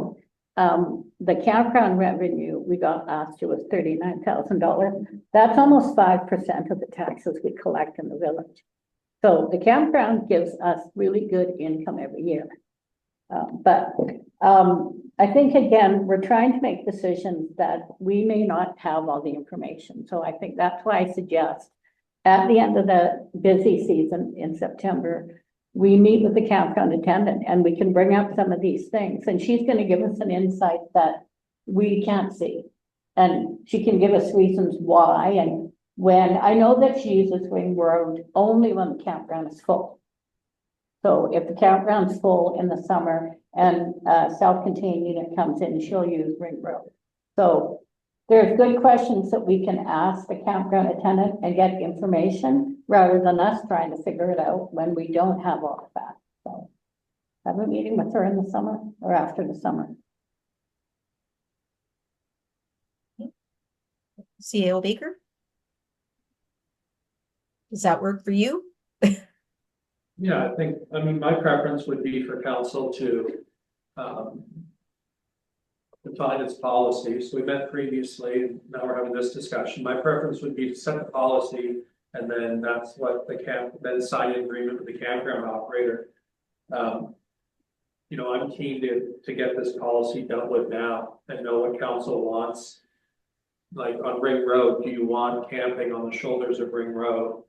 The campground revenue we got last year was $39,000. That's almost 5% of the taxes we collect in the village. So the campground gives us really good income every year. But I think, again, we're trying to make decisions that we may not have all the information. So I think that's why I suggest at the end of the busy season in September, we meet with the campground attendant and we can bring up some of these things. And she's going to give us an insight that we can't see. And she can give us reasons why. And when I know that she uses Ring Road only when the campground is full. So if the campground's full in the summer and a self-contained unit comes in, she'll use Ring Road. So there's good questions that we can ask the campground attendant and get information rather than us trying to figure it out when we don't have all of that. So have a meeting with her in the summer or after the summer. CAO Baker? Does that work for you? Yeah, I mean, my preference would be for council to define its policies. We met previously, and now we're having this discussion. My preference would be to set the policy, and then that's what then sign an agreement with the campground operator. You know, I'm keen to get this policy dealt with now and know what council wants. Like on Ring Road, do you want camping on the shoulders of Ring Road?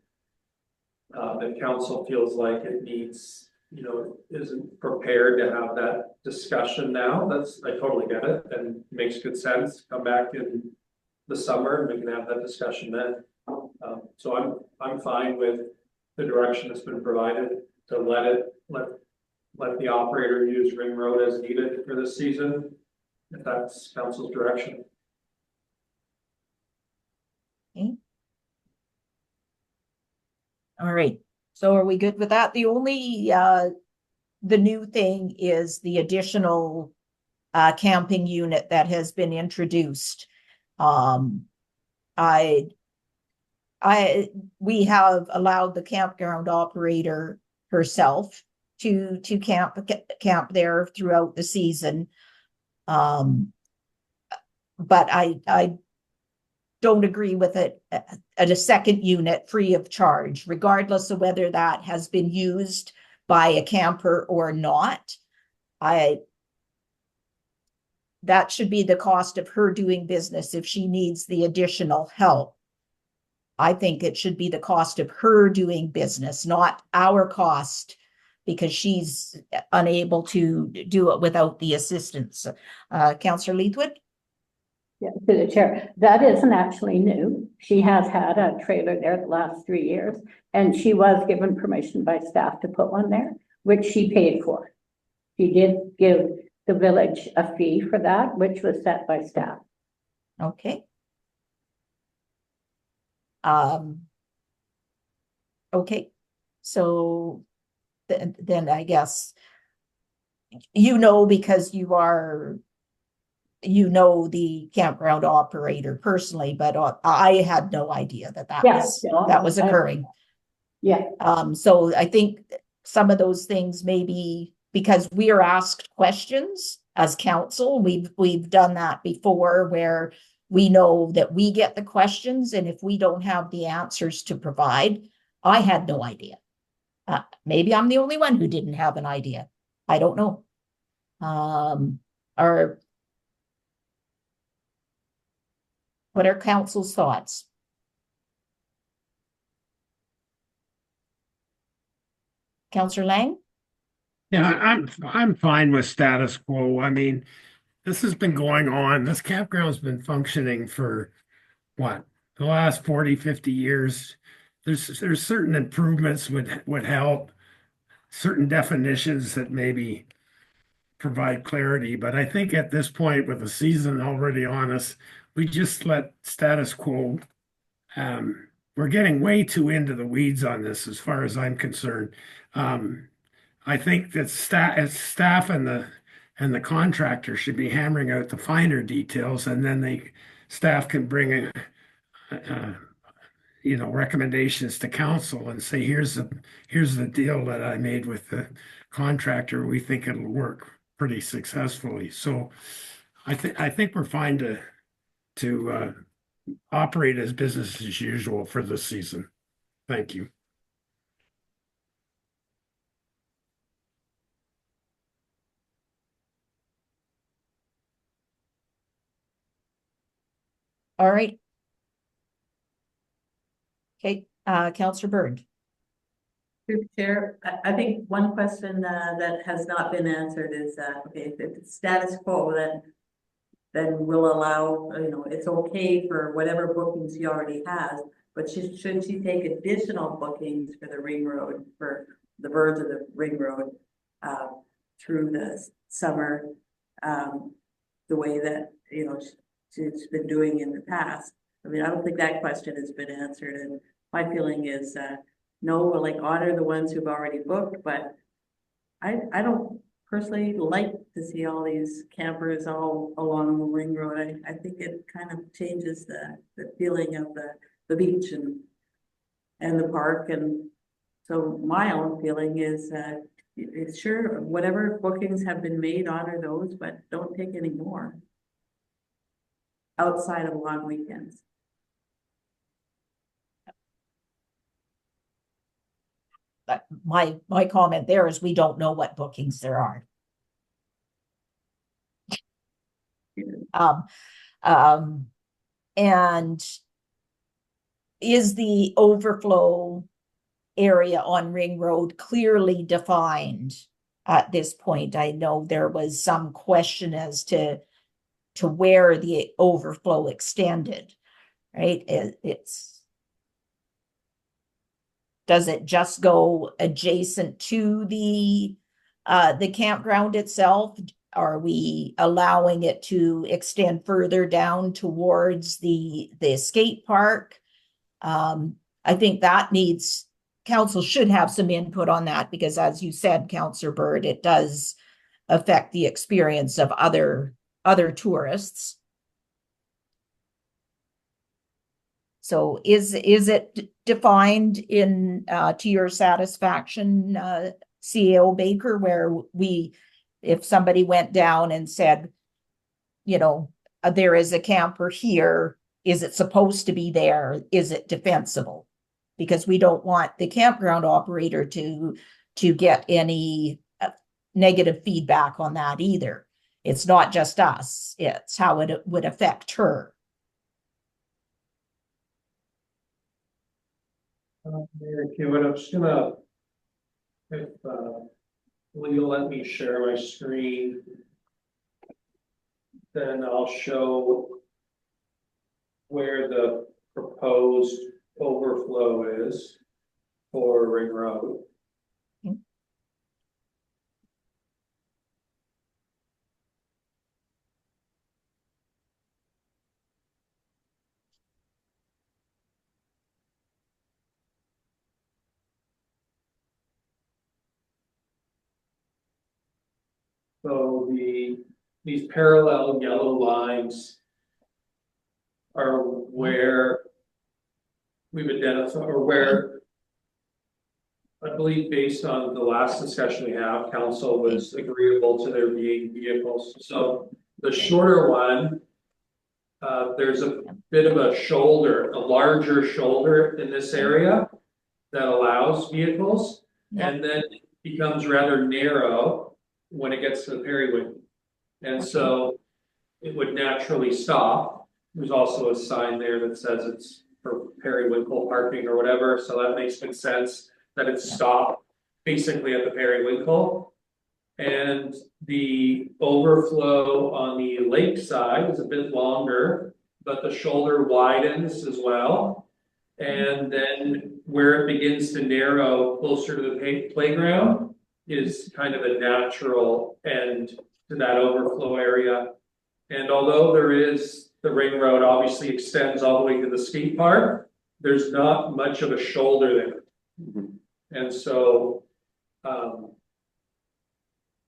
If council feels like it needs, you know, isn't prepared to have that discussion now, I totally get it and makes good sense. Come back in the summer and we can have that discussion then. So I'm fine with the direction that's been provided to let the operator use Ring Road as needed for this season, if that's council's direction. Okay. All right, so are we good with that? The only, the new thing is the additional camping unit that has been introduced. We have allowed the campground operator herself to camp there throughout the season. But I don't agree with it at a second unit free of charge, regardless of whether that has been used by a camper or not. That should be the cost of her doing business if she needs the additional help. I think it should be the cost of her doing business, not our cost, because she's unable to do it without the assistance. Councillor Leithwood? Yeah, to the chair, that isn't actually new. She has had a trailer there the last 3 years, and she was given permission by staff to put one there, which she paid for. She did give the village a fee for that, which was set by staff. Okay. Okay, so then I guess, you know, because you know the campground operator personally, but I had no idea that Yes, was occurring. Yeah. So I think some of those things maybe because we are asked questions as council, we've done that before where we know that we get the questions, and if we don't have the answers to provide, I had no idea. Maybe I'm the only one who didn't have an idea. I don't know. What are council's thoughts? Counselor Lang? Yeah, I'm fine with status quo. I mean, this has been going on. This campground's been functioning for what? The last 40, 50 years. There's certain improvements would help, certain definitions that maybe provide clarity, but I think at this point with the season already on us, we just let status quo. We're getting way too into the weeds on this as far as I'm concerned. I think that staff and the contractor should be hammering out the finer details, and then staff can bring a recommendations to council and say, here's the deal that I made with the contractor. We think it'll work pretty successfully. So I think we're fine to operate as business as usual for this season. Thank you. All right. Okay, Counselor Byrd. Through the chair, I think one question that has not been answered is, okay, if it's status quo, then we'll allow, it's okay for whatever bookings he already has, but should she take additional bookings for the ring road, for the birds of the ring road, through the summer, the way that, she's been doing in the past? I mean, I don't think that question has been answered, and my feeling is, no, we'll like honor the ones who've already booked, but I don't personally like to see all these campers all along the ring road. I think it kind of changes the feeling of the beach and the park. And so my own feeling is it's sure whatever bookings have been made, honor those, but don't take any more outside of long weekends. My comment there is we don't know what bookings there are. And is the overflow area on Ring Road clearly defined at this point? I know there was some question as to where the overflow extended, right? Does it just go adjacent to the campground itself? Are we allowing it to extend further down towards the skate park? I think that council should have some input on that, because as you said, Councillor Byrd, it does affect the experience of other tourists. So is it defined in to your satisfaction, CAO Baker, where if somebody went down and said, there is a camper here, is it supposed to be there? Is it defensible? Because we don't want the campground operator to get any negative feedback on that either. It's not just us, it's how it would affect her. Okay, what I'm just gonna, if will you let me share my screen, then I'll show where the proposed overflow is for Ring Road. So these parallel yellow lines are where we've identified, or where I believe based on the last discussion we have, council was agreeable to there being vehicles. So the shorter one, there's a bit of a larger shoulder in this area that allows vehicles, and then it becomes rather narrow when it gets to the periwinkle. And so it would naturally stop. There's also a sign there that says it's for periwinkle parking or whatever. So that makes good sense that it's stopped basically at the periwinkle. And the overflow on the lake side is a bit longer, but the shoulder widens as well. And then where it begins to narrow closer to the playground is kind of a natural end to that overflow area. And although there is, the ring road obviously extends all the way to the skate park, there's not much of a shoulder there. Mhm. And so,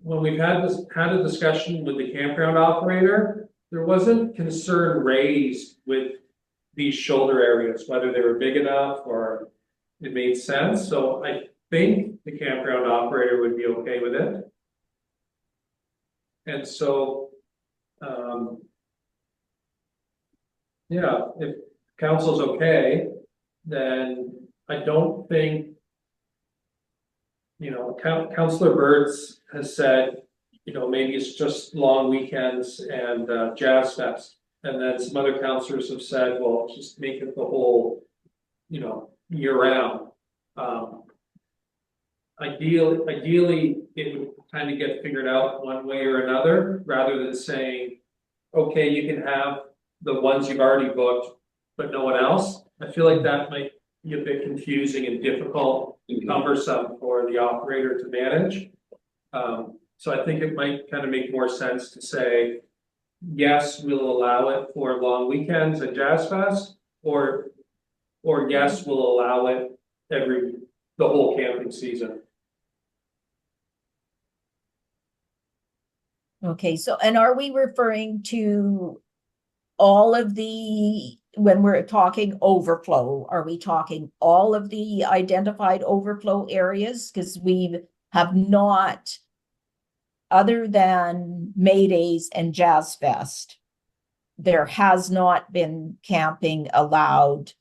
when we've had a discussion with the campground operator, there wasn't concern raised with these shoulder areas, whether they were big enough or it made sense. So I think the campground operator would be okay with it. And so, yeah, if council's okay, then I don't think. You know, Councillor Burt's has said, you know, maybe it's just long weekends and Jazz Fest. And then some other councillors have said, well, just make it the whole, you know, year round. Ideally, it would kind of get figured out one way or another, rather than saying, okay, you can have the ones you've already booked, but no one else. I feel like that might be a bit confusing and difficult and cumbersome for the operator to manage. So I think it might kind of make more sense to say, yes, we'll allow it for long weekends at Jazz Fest, or yes, we'll allow it the whole camping season. Okay, so, and are we referring to all of the, when we're talking overflow, are we talking all of the identified overflow areas? Because we have not, other than May Days and Jazz Fest, there has not been camping allowed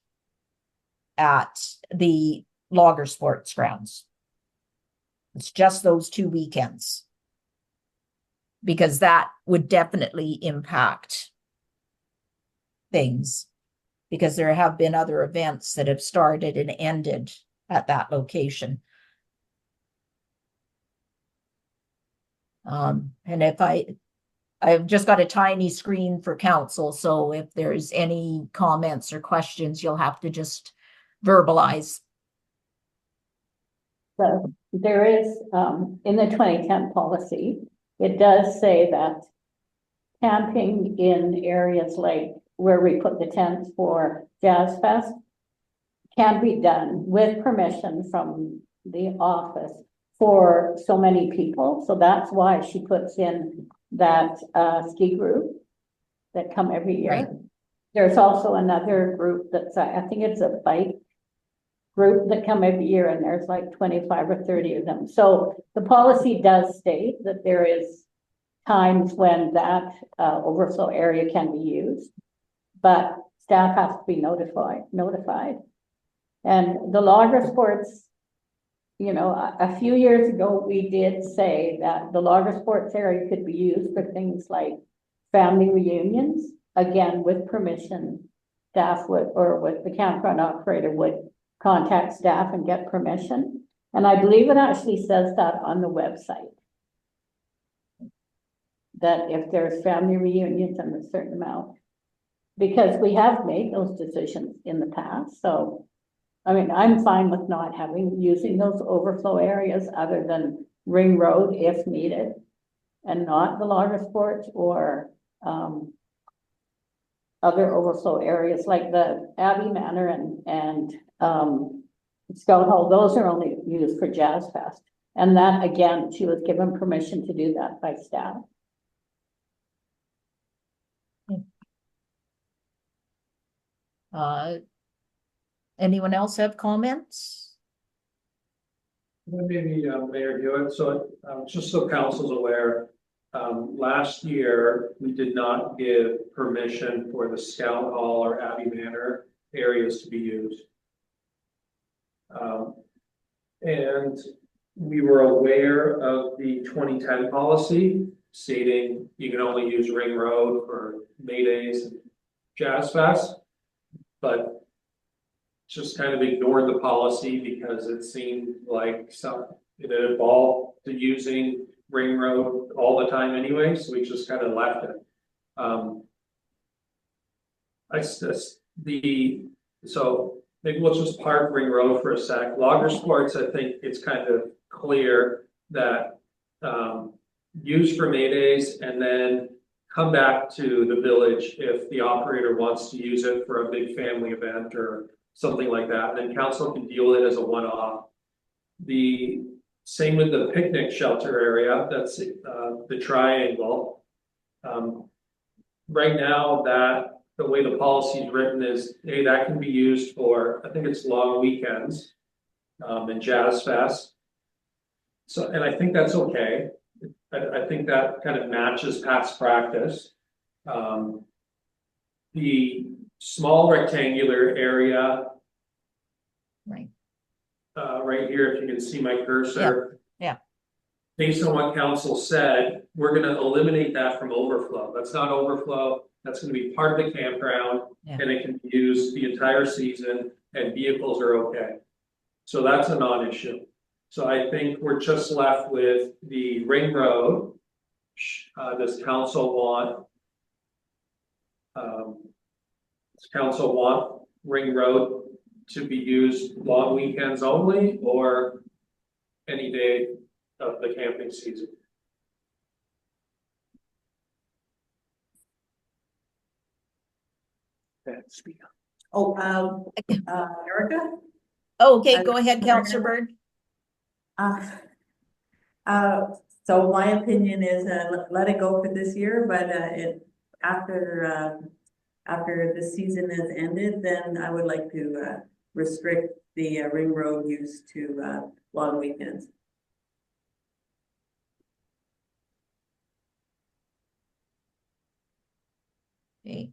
at the Logger Sports Grounds. It's just those 2 weekends. Because that would definitely impact things. Because there have been other events that have started and ended at that location. And if I've just got a tiny screen for council, so if there's any comments or questions, you'll have to just verbalize. So there is, in the 2010 policy, it does say that camping in areas like where we put the tents for Jazz Fest can be done with permission from the office for so many people. So that's why she puts in that ski group that come every year. Right. There's also another group that's, I think it's a bike group that come every year, and there's like 25 or 30 of them. So the policy does state that there is times when that overflow area can be used, but staff has to be notified. And the Logger Sports, you know, a few years ago, we did say that the Logger Sports area could be used for things like family reunions, again, with permission. Staff would, or with the campground operator would contact staff and get permission. And I believe it actually says that on the website. That if there's family reunions and a certain amount, because we have made those decisions in the past. So, I mean, I'm fine with not using those overflow areas other than Ring Road if needed, and not the Logger Sports or other overflow areas like the Abbey Manor and Scout Hall. Those are only used for Jazz Fest. And that, again, she was given permission to do that by staff. Anyone else have comments? Maybe Mayor Hewitt, so just so council's aware, last year, we did not give permission for the Scout Hall or Abbey Manor areas to be used. And we were aware of the 2010 policy stating you can only use Ring Road for May Days and Jazz Fest, but just kind of ignored the policy because it seemed like it evolved to using Ring Road all the time anyway, so we just kind of left it. So maybe we'll just park Ring Road for a sec. Logger Sports, I think it's kind of clear that, use for Maydays and then come back to the village if the operator wants to use it for a big family event or something like that. And then council can deal with it as a one-off. The same with the picnic shelter area, that's the triangle. Right now, that the way the policy is written is, hey, that can be used for, I think it's long weekends, and Jazz Fest. So, and I think that's okay. I think that kind of matches past practice. The small rectangular area. Right. Right here, if you can see my cursor. Yeah. Based on what council said, we're gonna eliminate that from overflow. That's not overflow. That's gonna be part of the campground. Yeah. And it can be used the entire season and vehicles are okay. So that's a non-issue. So I think we're just left with the Ring Road. Does council want Ring Road to be used long weekends only or any day of the camping season? Erica? Okay, go ahead, Councillor Bird. Uh, so my opinion is, let it go for this year, but, after the season has ended, then I would like to, restrict the Ring Road use to, long weekends. Okay.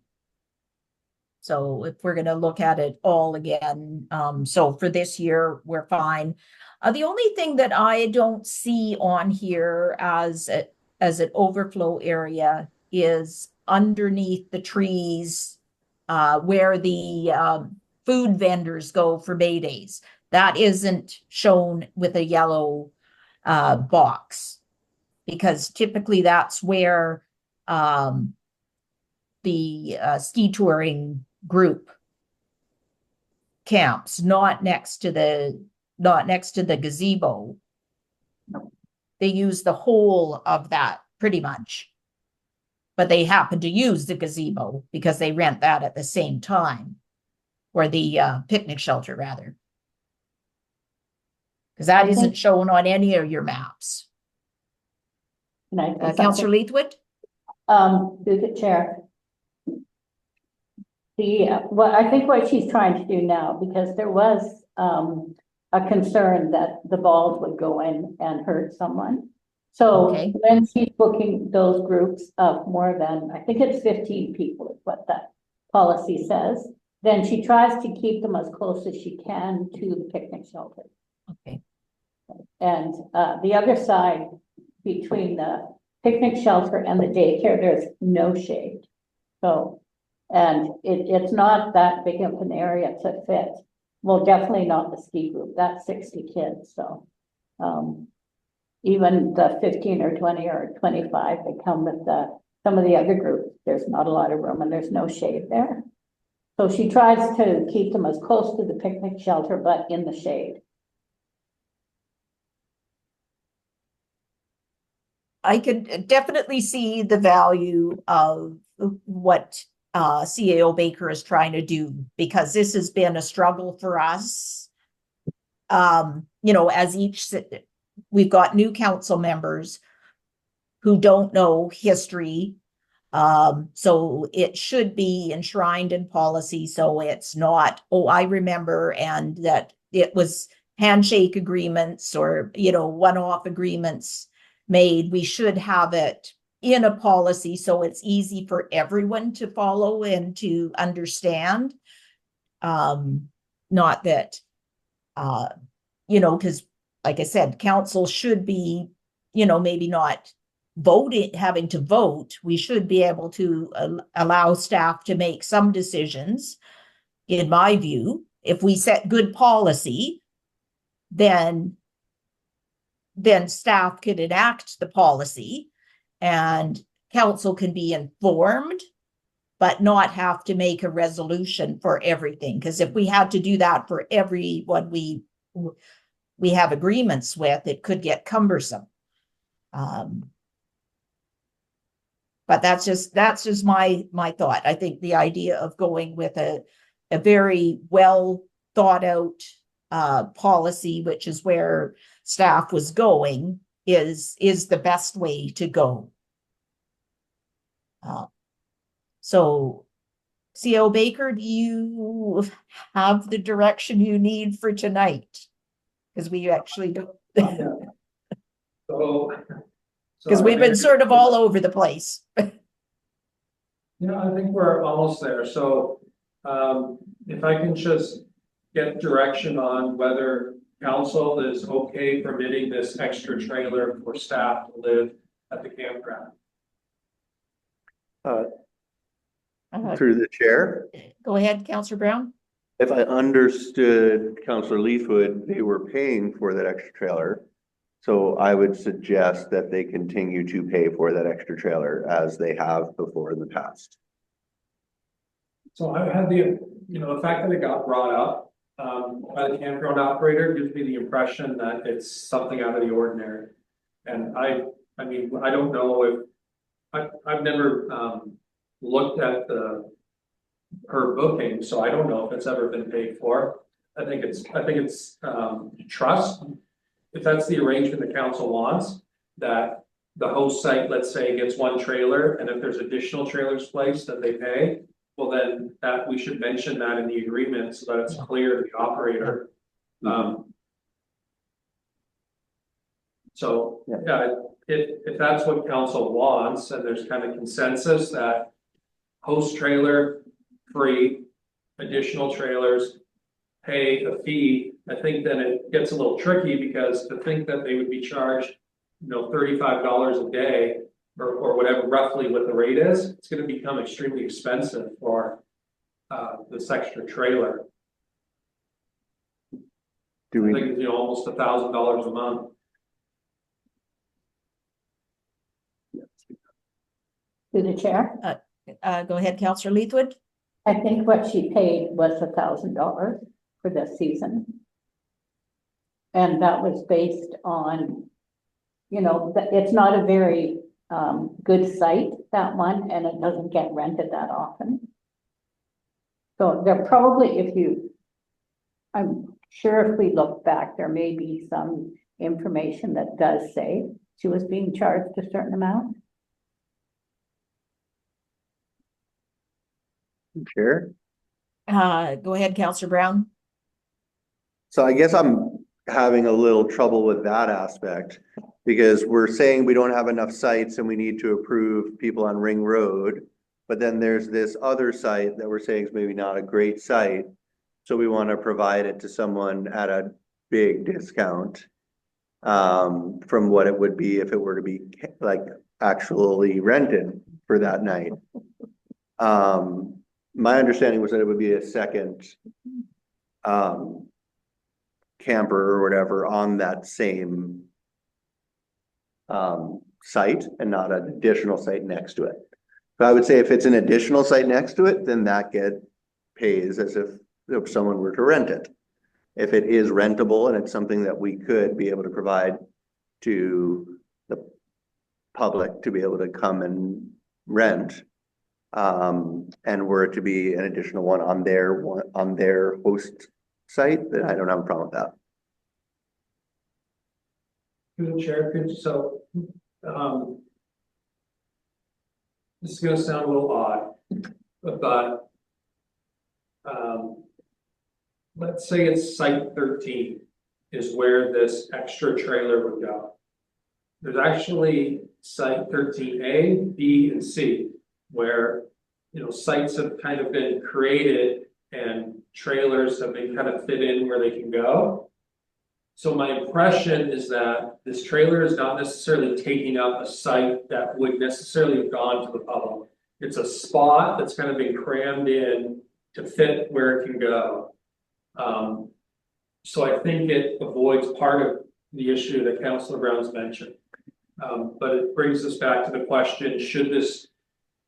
So if we're gonna look at it all again, so for this year, we're fine. The only thing that I don't see on here as an overflow area is underneath the trees, where the food vendors go for May Days. That isn't shown with a yellow box, because typically that's where the ski touring group camps, not next to the gazebo. They use the whole of that pretty much, but they happen to use the gazebo because they rent that at the same time, or the picnic shelter rather, because that isn't shown on any of your maps. Councillor Leithwood? Through the chair. I think what she's trying to do now, because there was a concern that the balls would go in and hurt someone. So Okay. when she's booking those groups of more than, I think it's 15 people is what that policy says, then she tries to keep them as close as she can to the picnic shelter. Okay. And the other side, between the picnic shelter and the daycare, there's no shade. So, and it's not that big of an area to fit. Well, definitely not the ski group. That's 60 kids. So, even the 15 or 20 or 25, they come with some of the other groups. There's not a lot of room and there's no shade there. So she tries to keep them as close to the picnic shelter, but in the shade. I could definitely see the value of what CAO Baker is trying to do, because this has been a struggle for us. As we've got new council members who don't know history. So it should be enshrined in policy. So it's not, oh, I remember, and that it was handshake agreements or, one-off agreements made. We should have it in a policy so it's easy for everyone to follow and to understand. Not that, because like I said, council should be, maybe not having to vote. We should be able to allow staff to make some decisions. In my view, if we set good policy, then then staff could enact the policy and council can be informed, but not have to make a resolution for everything. Because if we had to do that for everyone we have agreements with, it could get cumbersome. But that's just my thought. I think the idea of going with a very well thought out policy, which is where staff was going, is the best way to go. So CO Baker, do you have the direction you need for tonight? Because we actually don't. Because we've been sort of all over the place. I think we're almost there. So, if I can just get direction on whether council is okay permitting this extra trailer for staff to live at the campground. Through the chair, Go ahead, Councillor Brown. if I understood Councillor Leithwood, they were paying for that extra trailer. So I would suggest that they continue to pay for that extra trailer as they have before in the past. So I had the fact that it got brought up by the campground operator gives me the impression that it's something out of the ordinary. And I mean, I don't know if I've never looked at her booking, so I don't know if it's ever been paid for. I think it's trust. If that's the arrangement the council wants, that the host site, let's say, gets one trailer, and if there's additional trailers placed that they pay, well, then that we should mention that in the agreement so that it's clear to the operator. So yeah, if that's what council wants, and there's kind of consensus that host trailer free, additional trailers pay a fee, I think then it gets a little tricky, because to think that they would be charged, $35 a day or whatever roughly what the rate is, it's going to become extremely expensive for this extra trailer. I think it's almost $1,000 a month. To the chair, Go ahead, Councillor Leithwood. I think what she paid was $1,000 for this season. And that was based on, it's not a very good site, that one, and it doesn't get rented that often. So there probably, I'm sure if we look back, there may be some information that does say she was being charged a certain amount. Chair? Go ahead, Councillor Brown. So I guess I'm having a little trouble with that aspect, because we're saying we don't have enough sites and we need to approve people on Ring Road. But then there's this other site that we're saying is maybe not a great site. So we want to provide it to someone at a big discount from what it would be if it were to be like actually rented for that night. My understanding was that it would be a second camper or whatever on that same site and not an additional site next to it. So I would say if it's an additional site next to it, then that pays as if someone were to rent it. If it is rentable and it's something that we could be able to provide to the public to be able to come and rent, and were it to be an additional one on their host site, then I don't have a problem with that. Through the chair, so this is going to sound a little odd, but let's say it's site 13 is where this extra trailer would go. There's actually site 13A, B, and C, where sites have kind of been created and trailers have been kind of fit in where they can go. So my impression is that this trailer is not necessarily taking up a site that would necessarily have gone to the public. It's a spot that's kind of been crammed in to fit where it can go. So I think it avoids part of the issue that Councilor Brown's mentioned. But it brings us back to the question, should this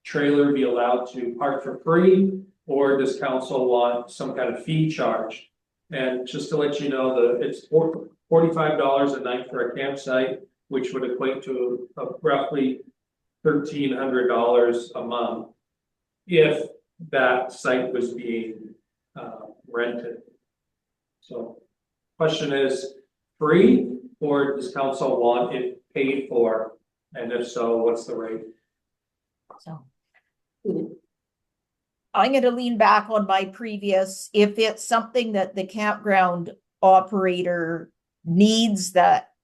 trailer be allowed to park for free? Or does council want some kind of fee charged? And just to let you know, it's $45 a night for a campsite, which would equate to roughly $1,300 a month if that site was being rented. So question is, free, or does council want it paid for? And if so, what's the rate? So I'm going to lean back on my previous, if it's something that the campground operator needs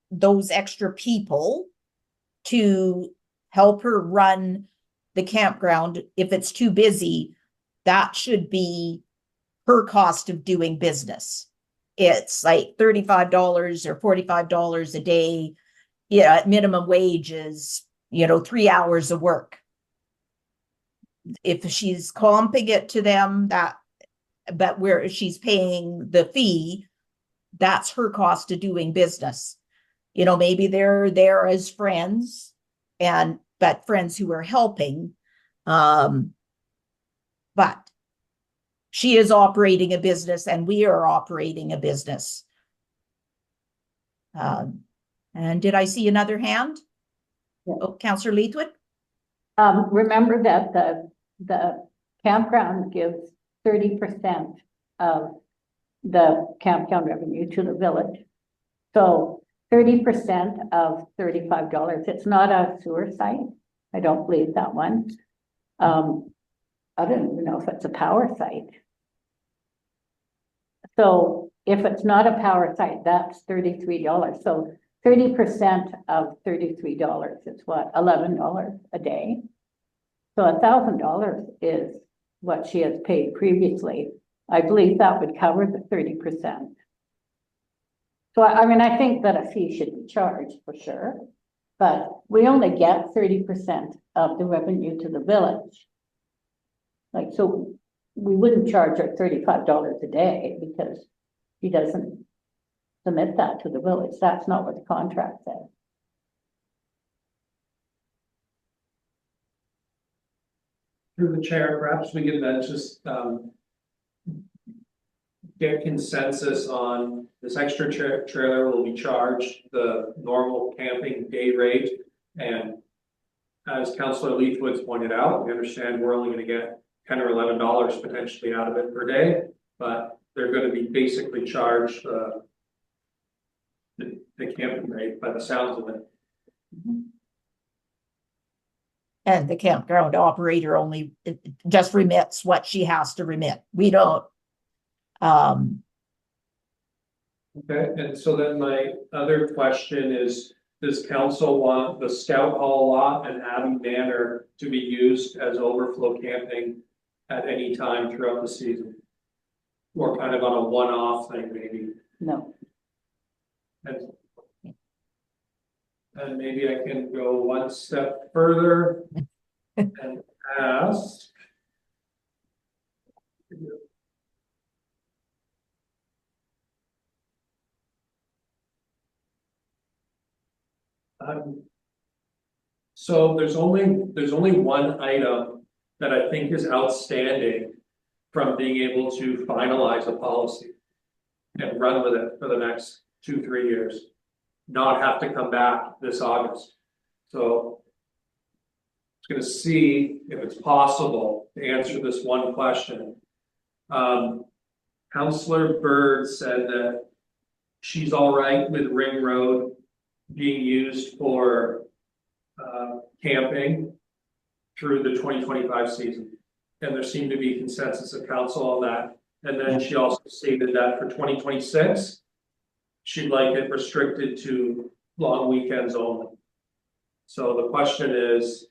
those extra people to help her run the campground, if it's too busy, that should be her cost of doing business. It's like $35 or $45 a day. Yeah, minimum wage is, 3 hours of work. If she's comping it to them, but where she's paying the fee, that's her cost of doing business. Maybe they're there as friends, but friends who are helping. But she is operating a business and we are operating a business. And did I see another hand? Yeah. Oh, Councillor Leithwood? Remember that the campground gives 30% of the campground revenue to the village. So 30% of $35. It's not a sewer site. I don't believe that one. I don't even know if it's a power site. So if it's not a power site, that's $33. So 30% of $33 is what, $11 a day? So $1,000 is what she has paid previously. I believe that would cover the 30%. So I think that a fee should be charged for sure, but we only get 30% of the revenue to the village. So we wouldn't charge her $35 a day because she doesn't submit that to the village. That's not what the contract says. Through the chair, perhaps we could then just get consensus on this extra trailer will be charged the normal camping day rate. And as Councillor Leithwood's pointed out, we understand we're only going to get $10 or $11 potentially out of it per day, but they're going to be basically charged the camping rate by the sounds of it. And the campground operator only just remits what she has to remit. We don't. Okay, and so then my other question is, does council want the Scout Hall lot and Abbey Manor to be used as overflow camping at any time throughout the season? Or kind of on a one-off thing, maybe? No. And maybe I can go one step further and ask. So there's only one item that I think is outstanding from being able to finalize a policy and run with it for the next 2-3 years, not have to come back this August. So I'm going to see if it's possible to answer this one question. Councillor Bird said that she's all right with Ring Road being used for camping through the 2025 season. And there seemed to be consensus of council on that. And then she also stated that for 2026, she'd like it restricted to long weekends only. So the question is,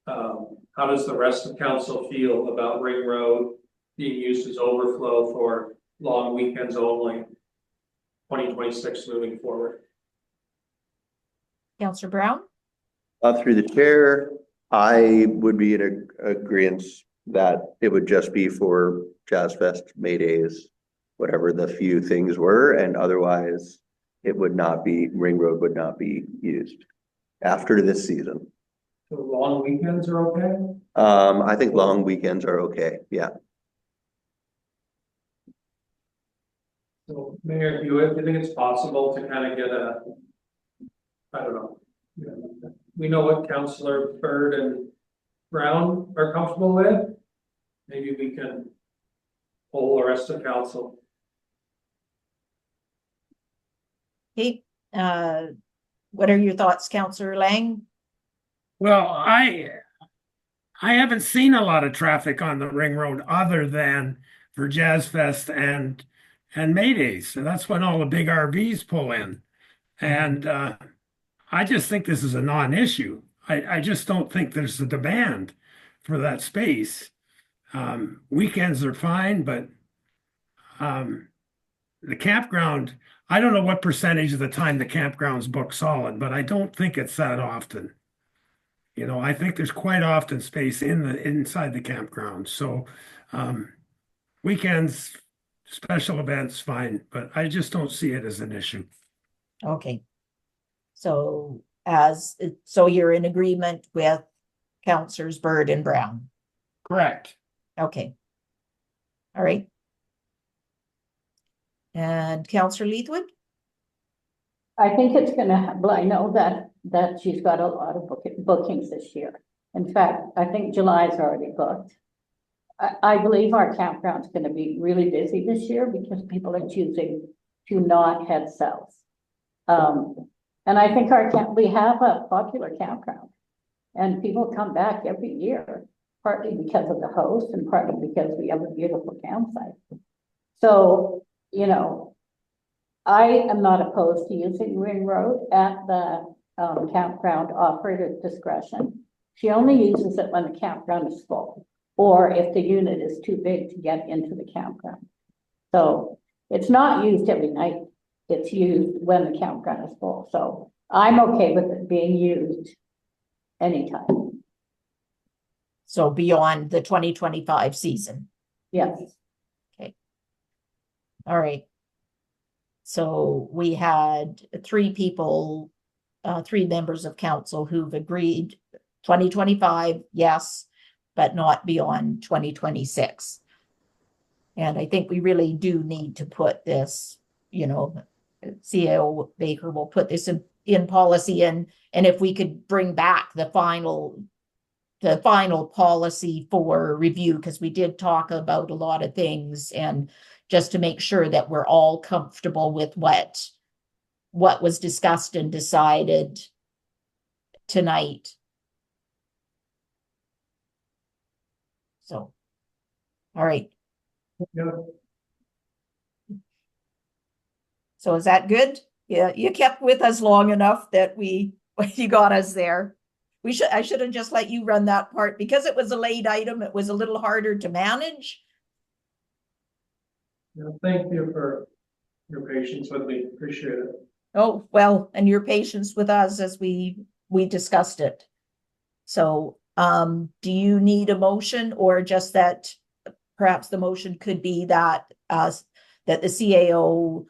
how does the rest of council feel about Ring Road being used as overflow for long weekends only, 2026 moving forward? Councillor Brown? Through the chair, I would be in agreement that it would just be for Jazz Fest, May Days, whatever the few things were, and otherwise Ring Road would not be used after this season. So long weekends are okay? I think long weekends are okay, yeah. So Mayor, do you think it's possible to kind of get I don't know. We know what Councillor Bird and Brown are comfortable with. Maybe we can poll the rest of council. Okay, what are your thoughts, Councillor Lang? Well, I haven't seen a lot of traffic on the ring road other than for Jazz Fest and May Days. So that's when all the big RVs pull in. And I just think this is a non-issue. I just don't think there's a demand for that space. Weekends are fine, but the campground, I don't know what percentage of the time the campground's booked solid, but I don't think it's that often. You know, I think there's quite often space inside the campground. So weekends, special events, fine, but I just don't see it as an issue. Okay. So so you're in agreement with Councillors Bird and Brown? Correct. Okay. All right. And Councillor Leithwood? I think it's gonna, well, I know that she's got a lot of bookings this year. In fact, I think July's already booked. I believe our campground's gonna be really busy this year because people are choosing to not head south. And I think we have a popular campground and people come back every year, partly because of the host and partly because we have a beautiful campsite. So, you know, I am not opposed to using Ring Road at the campground operator's discretion. She only uses it when the campground is full, or if the unit is too big to get into the campground. So it's not used every night. It's used when the campground is full. So I'm okay with it being used anytime. So beyond the 2025 season? Yes. Okay. All right. So we had three people, three members of council who've agreed 2025, yes, but not beyond 2026. And I think we really do need to put this, you know, CAO Baker will put this in policy, and if we could bring back the final policy for review, because we did talk about a lot of things, and just to make sure that we're all comfortable with what was discussed and decided tonight. So, all right. Yeah. So is that good? Yeah, you kept with us long enough that you got us there. I should have just let you run that part because it was a late item. It was a little harder to manage. Yeah, thank you for your patience with me. Appreciate it. Oh, well, and your patience with us as we discussed it. So, do you need a motion, or just that perhaps the motion could be that that the CAO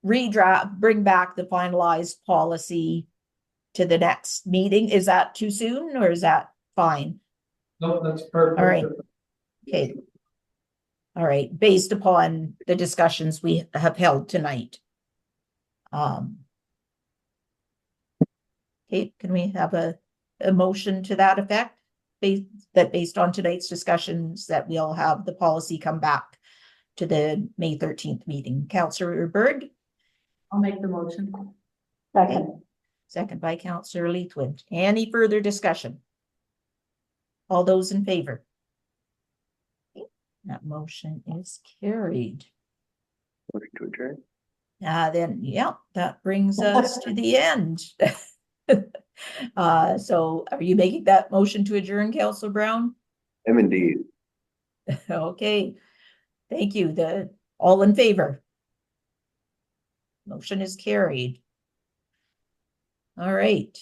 bring back the finalized policy to the next meeting? Is that too soon, or is that fine? No, that's perfect. All right. Okay. All right, based upon the discussions we have held tonight. Okay, can we have a motion to that effect? Based on tonight's discussions, that we'll have the policy come back to the May 13th meeting. Councillor Bird? I'll make the motion. Second. Second by Councillor Leithwood. Any further discussion? All those in favor? That motion is carried. Motion to adjourn. Then, yeah, that brings us to the end. So are you making that motion to adjourn, Councillor Brown? Am indeed. Okay, thank you. All in favor? Motion is carried. All right.